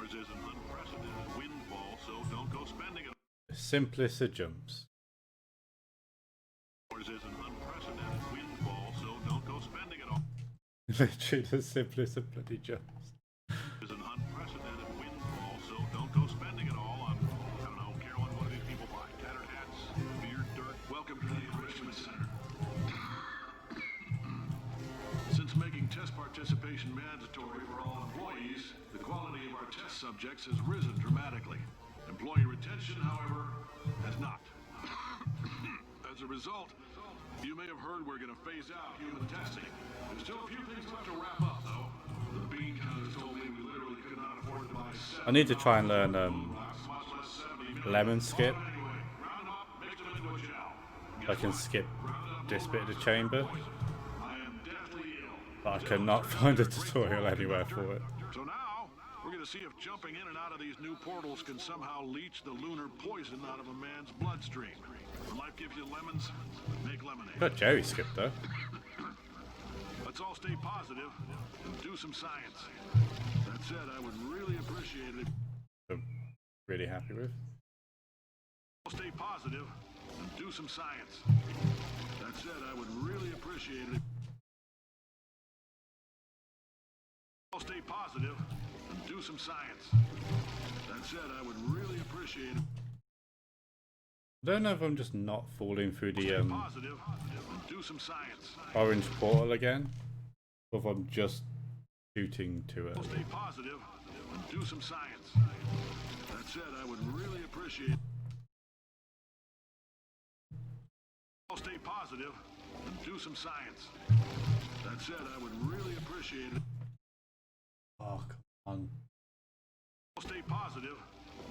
Is an unprecedented windfall, so don't go spending it. The simplest of jumps. Is an unprecedented windfall, so don't go spending it all. Literally the simplest of bloody jumps. Is an unprecedented windfall, so don't go spending it all on, I don't know, Carolyn, what do these people buy? Tattered hats, beer, dirt. Welcome to the Enrichment Center. Since making test participation mandatory for all employees, the quality of our test subjects has risen dramatically. Employee retention, however, has not. As a result, you may have heard we're going to phase out human testing. There's still a few things left to wrap up, though. The bean counters told me we literally could not afford to buy 7. I need to try and learn lemon skip. I can skip this bit of the chamber. I am desperate But I cannot find a tutorial anywhere for it. So now, we're going to see if jumping in and out of these new portals can somehow leach the lunar poison out of a man's bloodstream. When life gives you lemons, make lemonade. Got Jerry skipped though. Let's all stay positive and do some science. That said, I would really appreciate it if I'm really happy with. stay positive and do some science. That said, I would really appreciate it. I'll stay positive and do some science. That said, I would really appreciate it. I don't know if I'm just not falling through the Positive and do some science. orange portal again, or if I'm just shooting to it. I'll stay positive and do some science. That said, I would really appreciate it. I'll stay positive and do some science. That said, I would really appreciate it. Oh, come on. I'll stay positive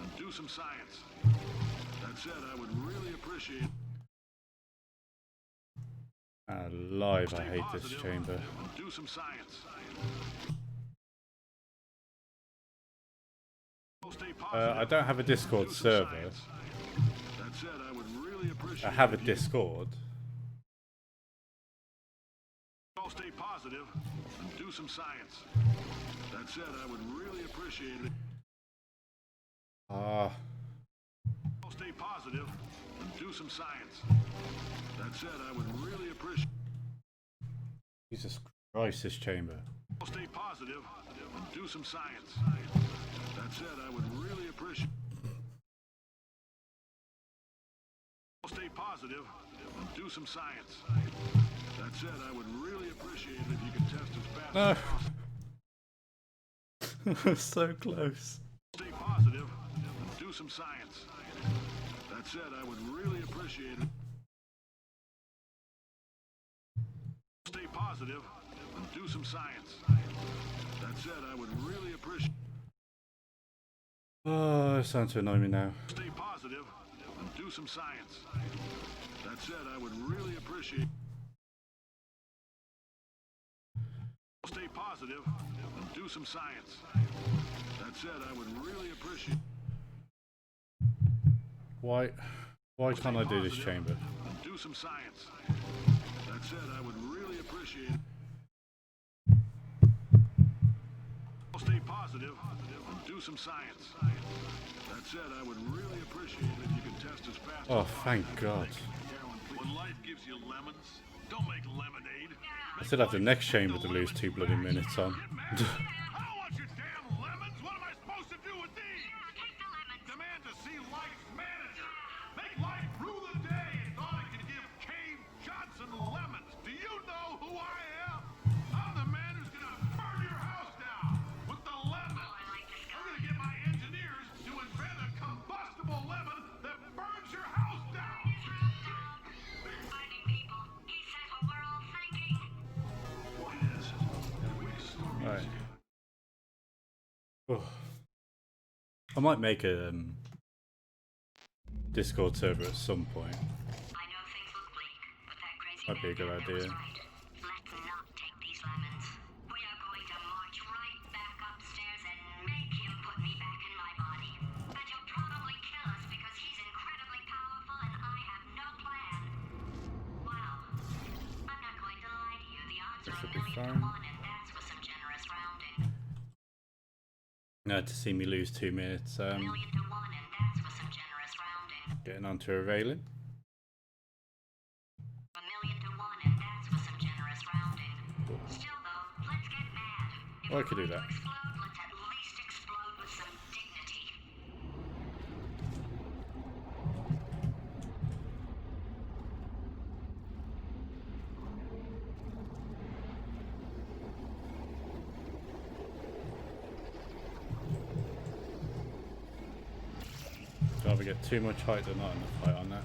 and do some science. That said, I would really appreciate it. Live, I hate this chamber. And do some science. I'll stay positive I don't have a Discord and do some server. science. That said, I would really appreciate I have a it if you- Discord. I'll stay positive and do some science. That said, I would really appreciate it. Ah, I'll stay positive and do some science. That said, I would really appreciate. Jesus Christ, this chamber. I'll stay positive and do some science. That said, I would really appreciate. I'll stay positive and do some science. That said, I would really appreciate it if you could test as fast No. as possible. So close. Stay positive and do some science. That said, I would really appreciate it. Stay positive and do some science. That said, I would really appreciate. Oh, it's starting to annoy me now. Stay positive and do some science. That said, I would really appreciate. Stay positive and do some science. That said, I would really appreciate. Why can't I do this chamber? And do some science. That said, I would really appreciate. Stay positive and do some science. That said, I would really appreciate it if you could test as fast. Oh, thank God. When life gives you lemons, don't make lemonade. I still have the next chamber to lose 2 bloody minutes on. I don't want your damn lemons. What am I supposed to do with these? Demand to see life's manager. Make life rue the day and thought it could give Cave Johnson lemons. Do you know who I am? I'm the man who's gonna burn your house down with the lemon. I'm gonna get my engineers to invent a combustible lemon that burns your house down. Fighting people. He says what we're all thinking. Right. Oh. I might make a Discord server at some point. I know things look bleak, but that crazy Might be a good man down there was idea. right. Let's not take these lemons. We are going to march right back upstairs and make him put me back in my body. And he'll probably kill us because he's incredibly powerful and I have no plan. Well, I'm not going to lie to you. The odds That are should 1 be million to fine. 1, and that's with some generous rounding. To see me lose 2 minutes 1 million to 1, and that's with some generous rounding. getting onto a railing. 1 million to 1, and that's with some generous rounding. Still though, let's get mad. If Oh, I we're could do going that. to explode, let's at least explode with some dignity. I'd rather get too much height than not enough height on that.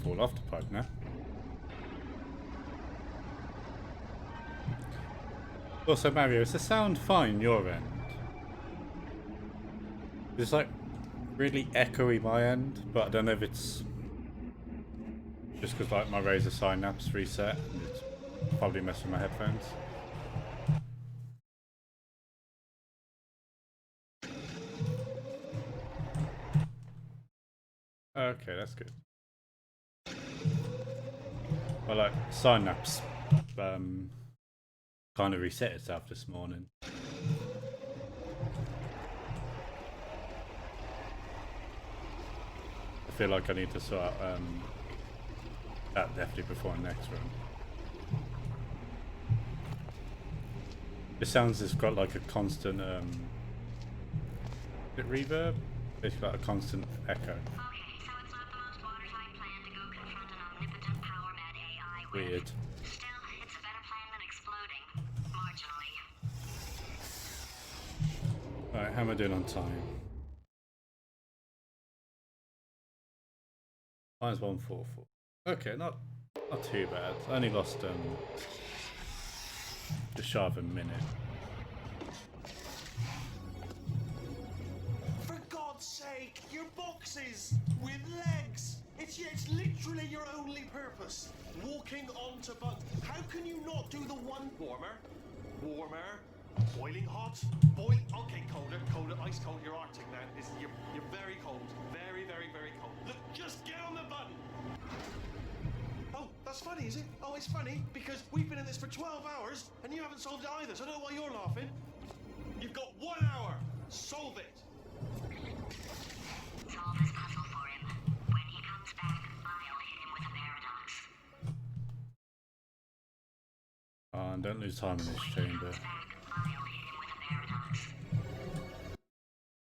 fall off the pipe now. Also, Mario, is the sound fine your end? It's like really echoey my end, but I don't know if it's just because like my Razer Synapse reset and it's probably messing with my headphones. Okay, that's good. Well, like Synapse kind of reset itself this morning. I feel like I need to sort out that definitely before next run. It sounds it's got like a constant reverb? Basically like a constant echo. Okay, so it's not the most watertight plan to go confront an omnipotent power mad AI with. Weird. Still, it's a better plan than exploding. Marginally. Alright, how am I doing on time? Mine's 144. Okay, not too bad. I only lost just shy of a minute. For God's sake, your boxes with legs. It's literally your only purpose. Walking onto buttons. How can you not do the one warmer? Warmer. Boiling hot. Okay, colder. Ice cold. You're Arctic now. You're very cold. Very, very, very cold. Look, just get on the button. Oh, that's funny, is it? Oh, it's funny because we've been in this for 12 hours and you haven't solved it either, so I don't know why you're laughing. You've got 1 hour. Solve it. Solve this puzzle for him. When he comes back, I'll hit him with a paradox. And don't lose time in this chamber. I'll hit him with a paradox.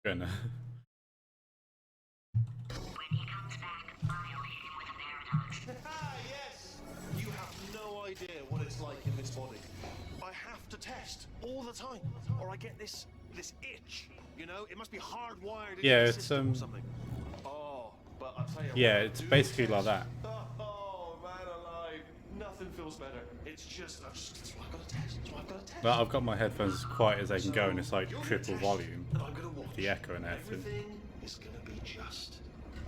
Gonna. When he comes back, I'll hit him with a paradox. Ah, yes! You have no idea what it's like in this body. I have to test all the time, or I get this itch. You know, it must be hardwired into Yeah, the it's system or something. Oh, but I tell you Yeah, what, it's do the basically like test. that. Oh, man alive. Nothing feels better. It's just, that's what I've got to test. That's what I've got to test. But I've got my headphones as quiet as they can go and it's like You're gonna triple test, volume. and I'm gonna watch. The echo and everything. Everything is gonna be just.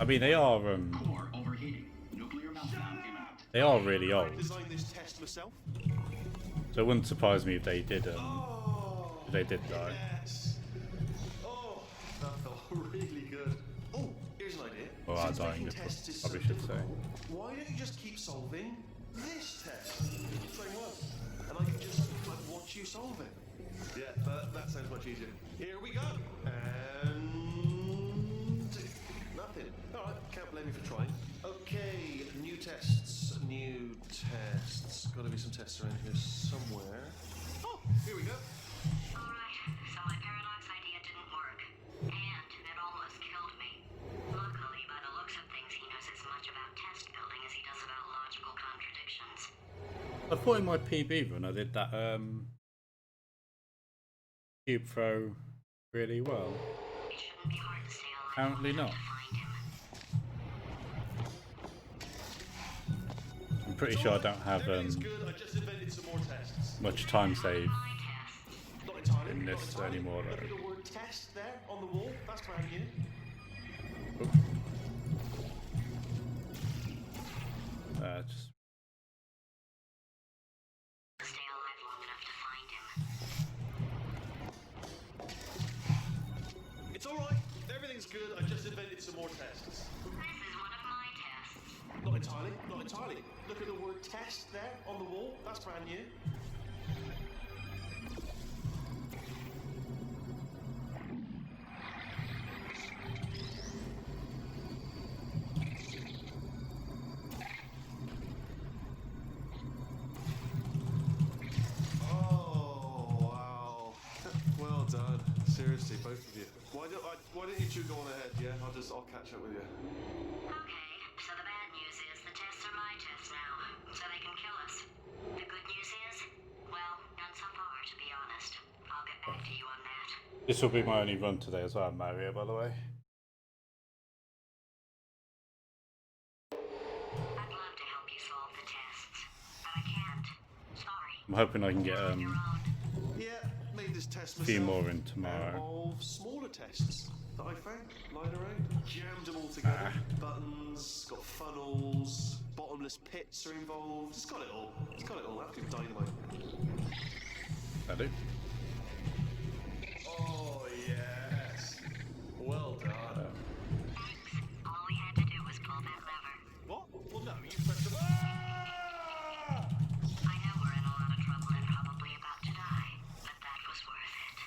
I mean they are Core overheating. Nuclear meltdown imminent. they are really I old. designed this test myself. So it wouldn't surprise me if they did die. Yes. Oh, that felt really good. Oh, here's an idea. Or are Since dying, making tests is probably so should say. difficult, why don't you just keep solving this test? Train one. And I can just watch you solve it. Yeah, that sounds much easier. Here we go. And nothing. All right, can't blame you for trying. Okay, new tests. Got to be some tests around here somewhere. Oh, here we go. Alright, so my paradox idea didn't work. And it almost killed me. Luckily, by the looks of things, he knows as much about test building as he does about logical contradictions. I thought in my PB run I did that cube throw really well. It shouldn't be hard to stay alive. Apparently not. To find him. I'm pretty sure I don't have Everything's good. I just invented some more tests. much time saved My tests. Not entirely. in not this entirely. anymore Look at though. the word test there on the wall. That's brand new. Just Stay alive long enough to find him. It's all right. Everything's good. I just invented some more tests. This is one of my tests. Not entirely. Not entirely. Look at the word test there on the wall. That's brand new. Oh wow! Well done. Seriously, both of you. Why don't you two go on ahead? Yeah, I'll catch up with you. Okay, so the bad news is the tests are my tests now, so they can kill us. The good news is, well, none so far, to be honest. I'll get back to you on that. this will be my only run today as well, Mario, by the way. At I'm hoping I can get Yeah, made this test a few myself. more in tomorrow. Of smaller tests that I found lying around. Jammed them all together. Buttons, got funnels, bottomless pits are involved. It's got it all. It's got it all. Absolute dynamite. I do. Oh, yes. Well done. All we had to do was pull that lever. What? Well, no, you pressed the... Ah! I know we're in a lot of trouble and probably about to die, but that was worth it.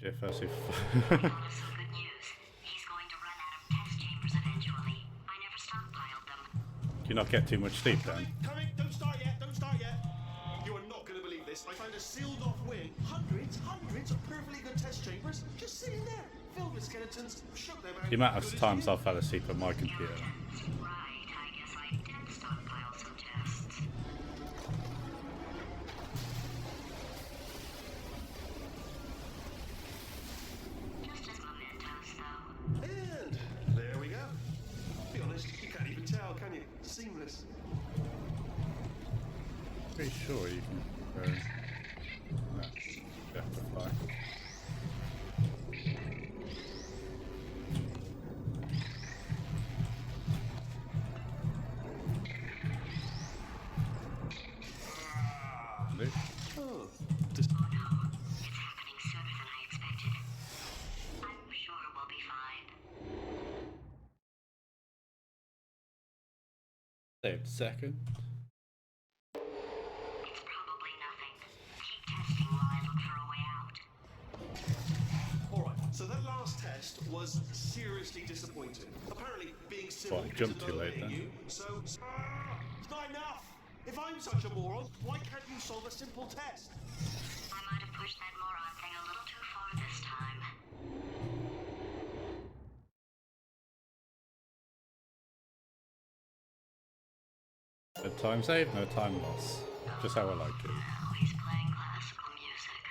If I see. Some good news. He's going to run out of test chambers eventually. I never stockpiled them. Do you not get too much sleep then? Coming! Don't start yet! Don't start yet! You are not going to believe this. I found a sealed-off wing. Hundreds of perfectly good test chambers just sitting there, filled with skeletons. Shook them out. The amount of times I fell asleep at my computer. Right, I guess I did stockpile some tests. Just as mementos, though. And there we go. To be honest, you can't even tell, can you? Seamless. Pretty sure you can go. No, you have to fly. Nope. Oh, just... Oh no, it's happening sooner than I expected. I'm sure we'll be fine. Saved second. It's probably nothing. Keep testing while I look for a way out. Alright, so that last test was seriously disappointing. Apparently, being civil Well, I jumped isn't too late motivating then. you, so... it's not enough! If I'm such a moron, why can't you solve a simple test? I might have pushed that moron thing a little too far this time. No time saved, no time lost. Just how I like it. Now he's playing classical music.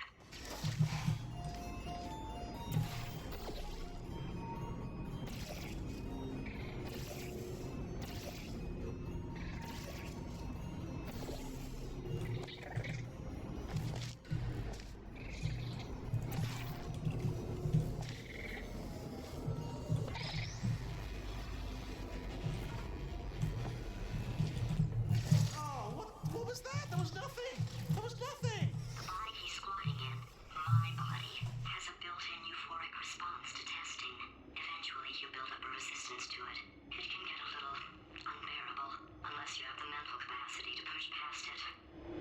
Oh, what was that? There was nothing! There was nothing! The body he's squatting in, my body, has a built-in euphoric response to testing. Eventually, you build up a resistance to it. It can get a little unbearable, unless you have the mental capacity to push past it.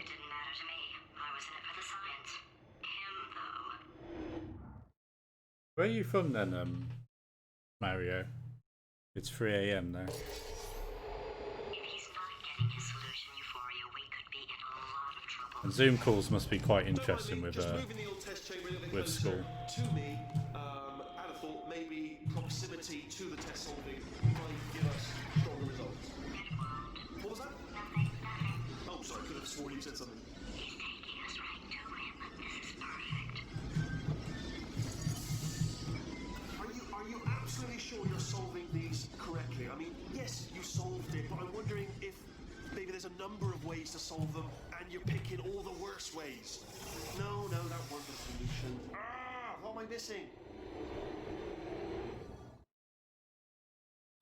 It didn't matter to me. I was in it for the science. Him, though. Where are you from then, Mario? It's 3 AM now. If he's not getting his solution euphoria, we could be in a lot of trouble. And Zoom calls must be quite interesting with Just moving the old test chamber a little bit with closer school. to me. I'd have thought maybe proximity to the test solving might give us stronger results. What was that? Oh, sorry, could have sworn you said something. He's taking us right to him. This is perfect. Are you absolutely sure you're solving these correctly? I mean, yes, you solved it, but I'm wondering if maybe there's a number of ways to solve them, and you're picking all the worst ways. No, that wasn't the solution. What am I missing?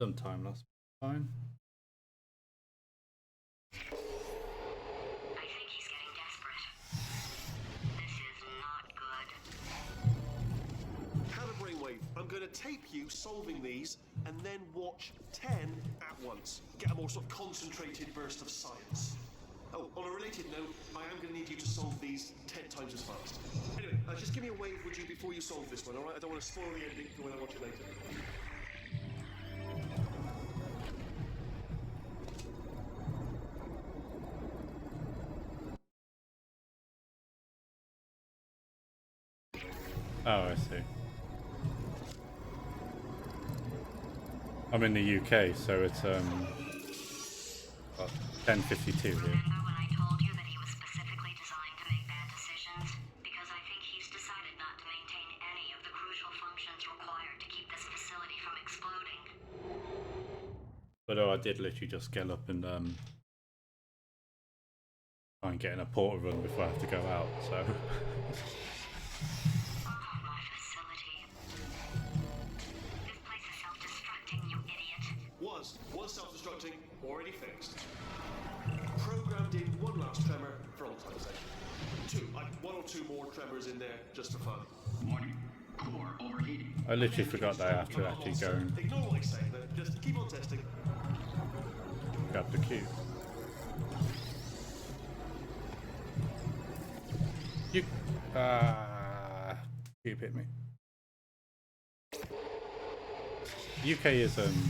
Some time lost. Fine. I think he's getting desperate. This is not good. Have a brainwave. I'm going to tape you solving these, and then watch 10 at once. Get a more sort of concentrated burst of science. Oh, on a related note, I am going to need you to solve these 10 times as fast. Anyway, just give me a wave, would you, before you solve this one, alright? I don't want to spoil the ending for when I watch it later. Oh, I see. I'm in the UK, so it's 10:52 here. Remember when I told you that he was specifically designed to make bad decisions? Because I think he's decided not to maintain any of the crucial functions required to keep this facility from exploding. But I did literally just get up and try and get in a portal run before I have to go out, so. My facility. This place is self-destructing, you idiot. Was self-destructing, already fixed. Programmed in one last tremor for optimization. One or two more tremors in there just for fun. Warning. Core overheating. I literally forgot that I have to actually go and Ignore what he's saying, then. Just keep on testing. grab the cube. You cube hit me. UK is My facility.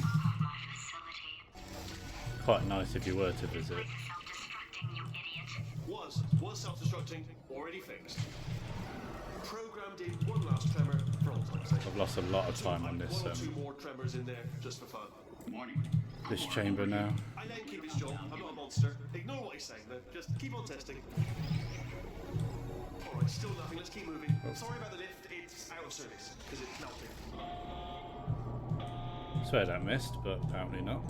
quite nice if you were to visit. This is self-destructing, you idiot. Was self-destructing, already fixed. Programmed in one last tremor for optimization. I've lost a lot of time on this One or two more tremors in there just for fun. Warning. this chamber now. I let him keep his job. I'm not a monster. Ignore what he's saying, then. Just keep on testing. Alright, still nothing. Let's keep moving. Sorry about the lift. It's out of service because it's melting. Swear that missed, but apparently not.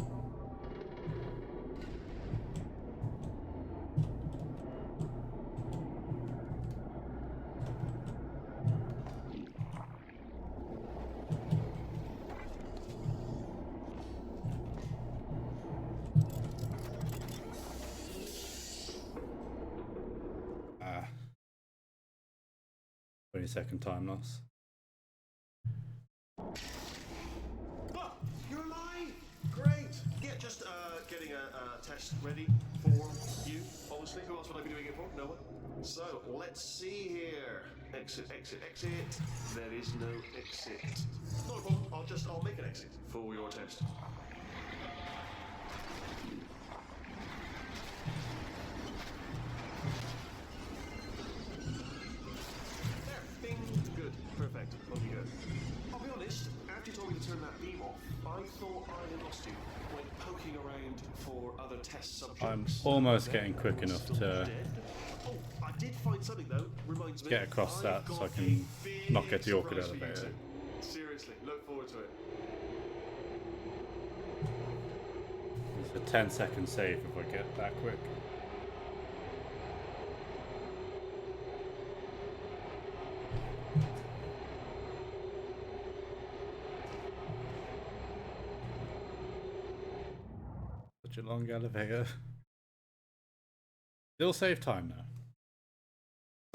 Ah. 20-second time loss. Oh, you're alive! Great! Yeah, just getting a test ready for you, obviously. Who else would I be doing it for? No one. So, let's see here. Exit, exit, exit. There is no exit. Not a problem. I'll make an exit for your test. There. Bing. Good. Perfect. On you go. I'll be honest, after you told me to turn that beam off, I thought I had lost you when poking around for other test subjects. I'm almost getting quick enough to Oh, I did find something though. Reminds me. get across that I've so I got can a big not get the orchid surprise for you elevator. two. Seriously, look forward to it. It's a 10-second save if I get that quick. Such a long elevator. Still save time now.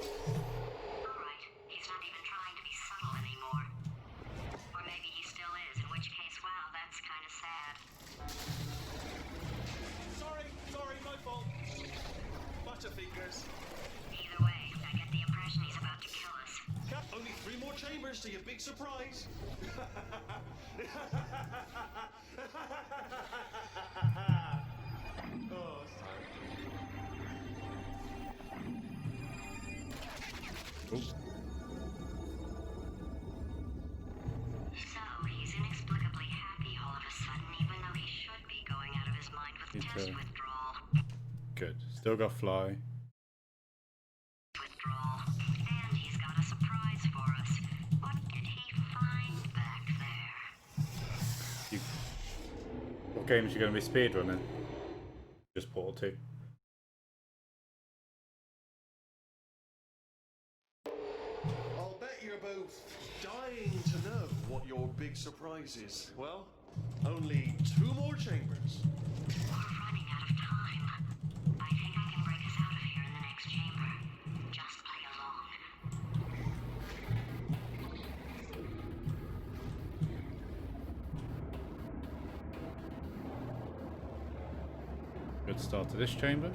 Alright, he's not even trying to be subtle anymore. Or maybe he still is, in which case, wow, that's kind of sad. Sorry, my fault. Butterfingers. Either way, I get the impression he's about to kill us. Cat, only 3 more chambers to your big surprise. Oh, sorry. So, he's inexplicably happy all of a sudden, even though he should be going out of his mind with Me test too. withdrawal. Good. Still got fly. Withdrawal. And he's got a surprise for us. What did he find back there? What games are you going to be speedrunning? Just Portal 2. I'll bet you're both dying to know what your big surprise is. Well, only 2 more chambers. We're running out of time. I think I can break us out of here in the next chamber. Just play along. Good start to this chamber.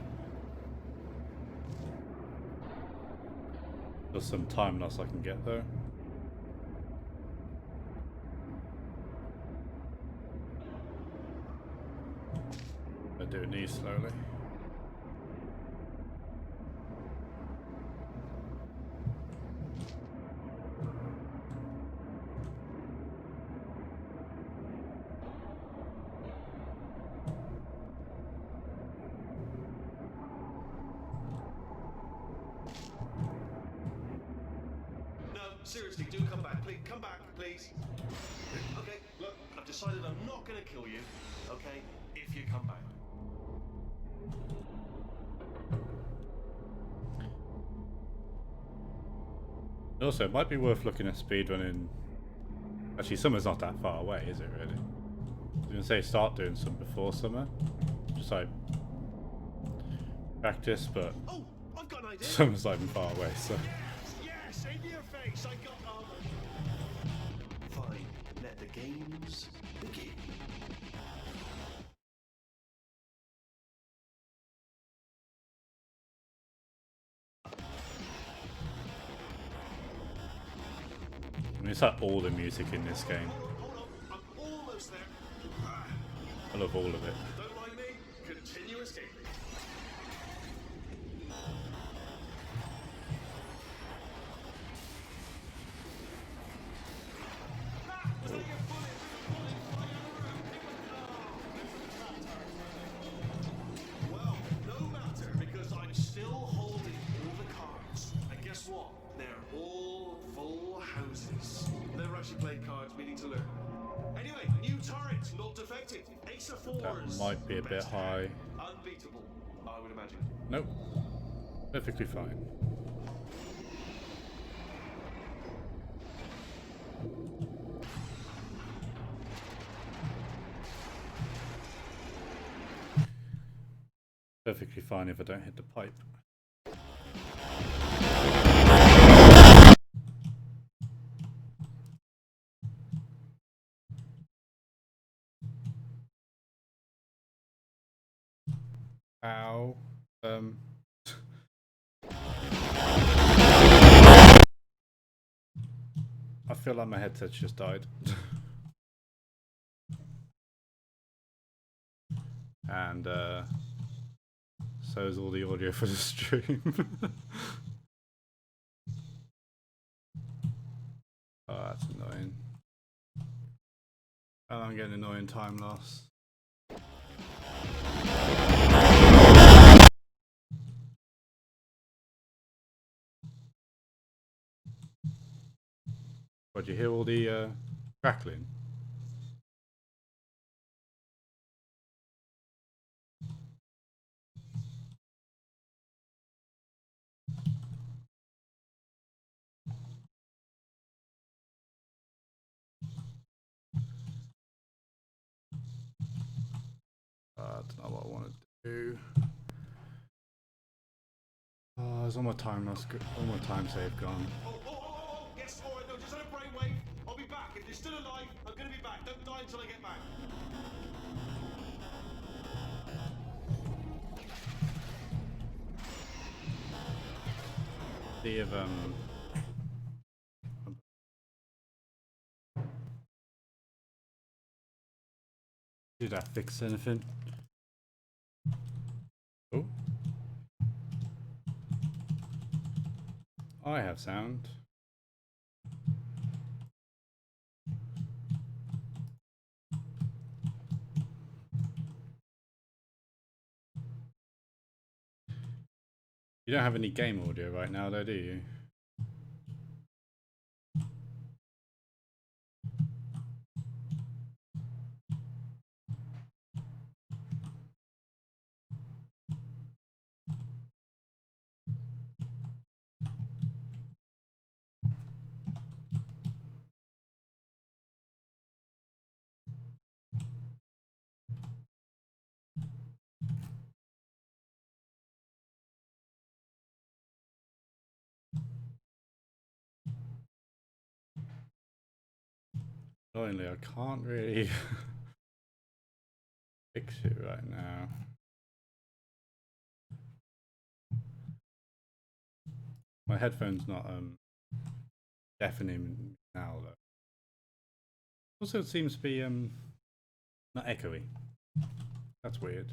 Just some time loss I can get though. I do these slowly. No, seriously, do come back. Please, come back, please. Okay, look, decided I'm not going to kill you, okay, if you come back. Also, it might be worth looking at speedrunning. Actually, summer's not that far away, is it really? I was going to say start doing some before summer. Just like practice, but Oh, I've got an idea. summer's not even far away, so. Yes, in your face, I got Fine, let the games begin. I mean, it's like all the music in this game. Hold on, I'm almost there. I love all of it. Don't mind me, continue escaping. Well, no matter, because I'm still holding all the cards. And guess what? They're all full houses. Never actually played cards, meaning to learn. Anyway, new turret, not defective. Ace of fours. That might be a bit Best high. Unbeatable, I would imagine. Nope. Perfectly fine. Perfectly fine if I don't hit the pipe. Ow. I feel like my headset's just died. And so is all the audio for the stream. Oh, that's annoying. And I'm getting annoying time loss. What, do you hear all the crackling? That's not what I want to do. Oh, is all my time loss, all my time save gone? Oh, yes, all right, no, just had a brainwave. I'll be back. If you're still alive, I'm going to be back. Don't die until I get back. See if did that fix anything? Oh, I have sound. You don't have any game audio right now, though, do you? Annoyingly, I can't really fix it right now. My headphone's not deafening now though. Also, it seems to be not echoey. That's weird.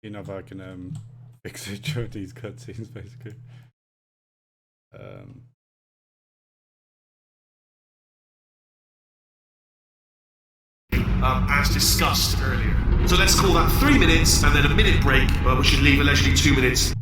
You know if I can fix it during these cutscenes, basically. As discussed earlier. So let's call that 3 minutes and then a minute break, which should leave allegedly 2 minutes.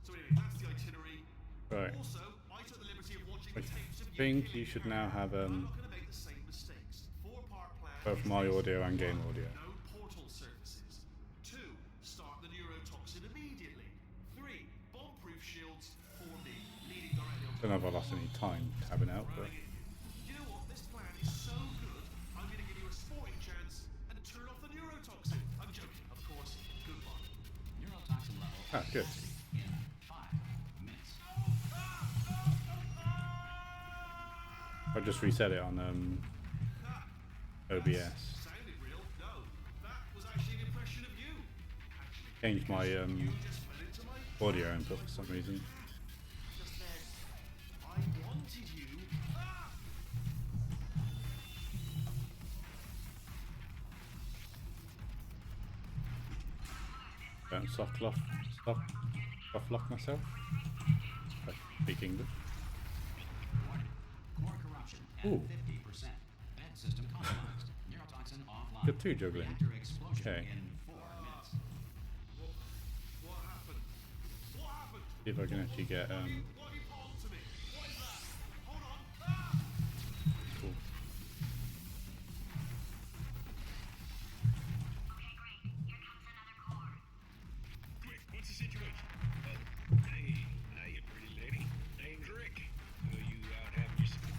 So anyway, that's the itinerary. Right. Also, I took the liberty of watching I tapes of you. think you should now have I'm not going to make the same mistakes. 4-part plan. both my audio and game audio. No portal surfaces. 2, start the neurotoxin immediately. 3, bomb-proof shields for me, leading directly onto. Don't know if I lost any time tabbing out, but You know what? This plan is so good. I'm going to give you a sporting chance and turn off the neurotoxin. I'm joking, of course. Goodbye. Neurotoxin level ah, good. in 5 minutes. I just reset it on OBS. Sounded real? No. That was actually an impression of you. Actually, Changed my you just fell into my audio input for some reason. just then. I wanted you. Don't soft lock myself. If I speak English. Warning. Core corruption at Ooh. 50%. Vent system compromised. Neurotoxin offline. Good too, juggling. Reactor explosion Okay. in 4 minutes. What happened? What happened? See if I can actually get What have you put onto me? What is that? Hold on. cool. Quick, what's the situation? Oh, hey, you pretty lady. Name's Rick. You out having yourself?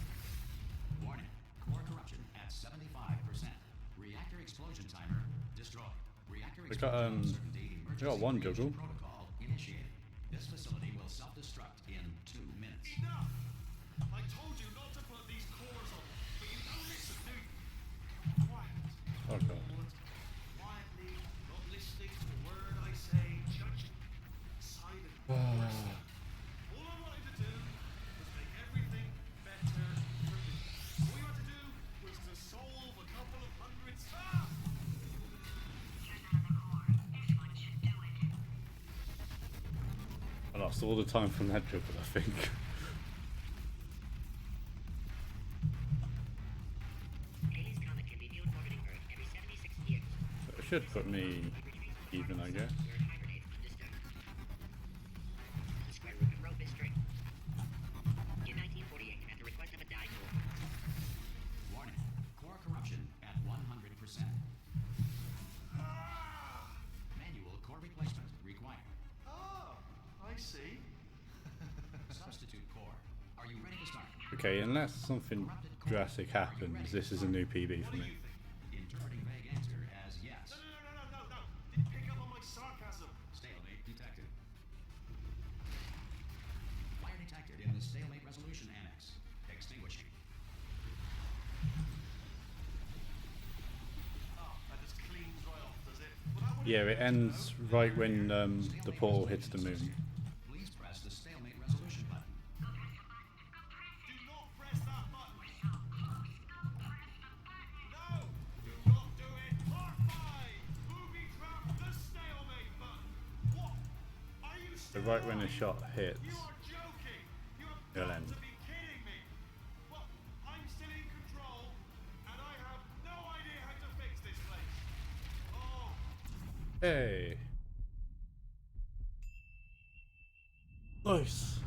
Warning. Core corruption at 75%. Reactor explosion timer destroyed. Reactor We got, explosion uncertainty we got one emergency juggle. protocol initiated. This facility will self-destruct in 2 minutes. Enough! I told you not to put these cores on, but you don't listen, do you? Quiet. Oh god. Quietly, not listening to a word I say, judging. Silent. All I wanted to do was make everything better for me. All you had to do was to solve a couple of hundred. I lost all the time from that juggle, I think. Halley's Comet can be viewed orbiting Earth every 76 years. It should put me even, I guess. Where it hibernates undisturbed. The square root of rope is straight. In 1948, at the request of a dying war, Warning. Core corruption at 100%. Manual core replacement required. Ah, I see. Substitute core. Are you ready to start? Okay, unless something drastic happens, this is a new PB for me. Interpreting vague answer as yes. No. Didn't pick up on my sarcasm. Stalemate detected. Fire detected in the stalemate resolution annex. Extinguishing. Ah, that just cleans right off, does it? Well, that would Yeah, it ends right when the portal hits the moon. Please press the stalemate resolution button. do not press that button. No, do not do it. Part 5. Booby trap the stalemate button. What? Are you So still right when the alive? shot hits, You are joking. You have it'll got end. to be kidding me. Well, I'm still in control, and I have no idea how to fix this place. Oh. Hey. Nice.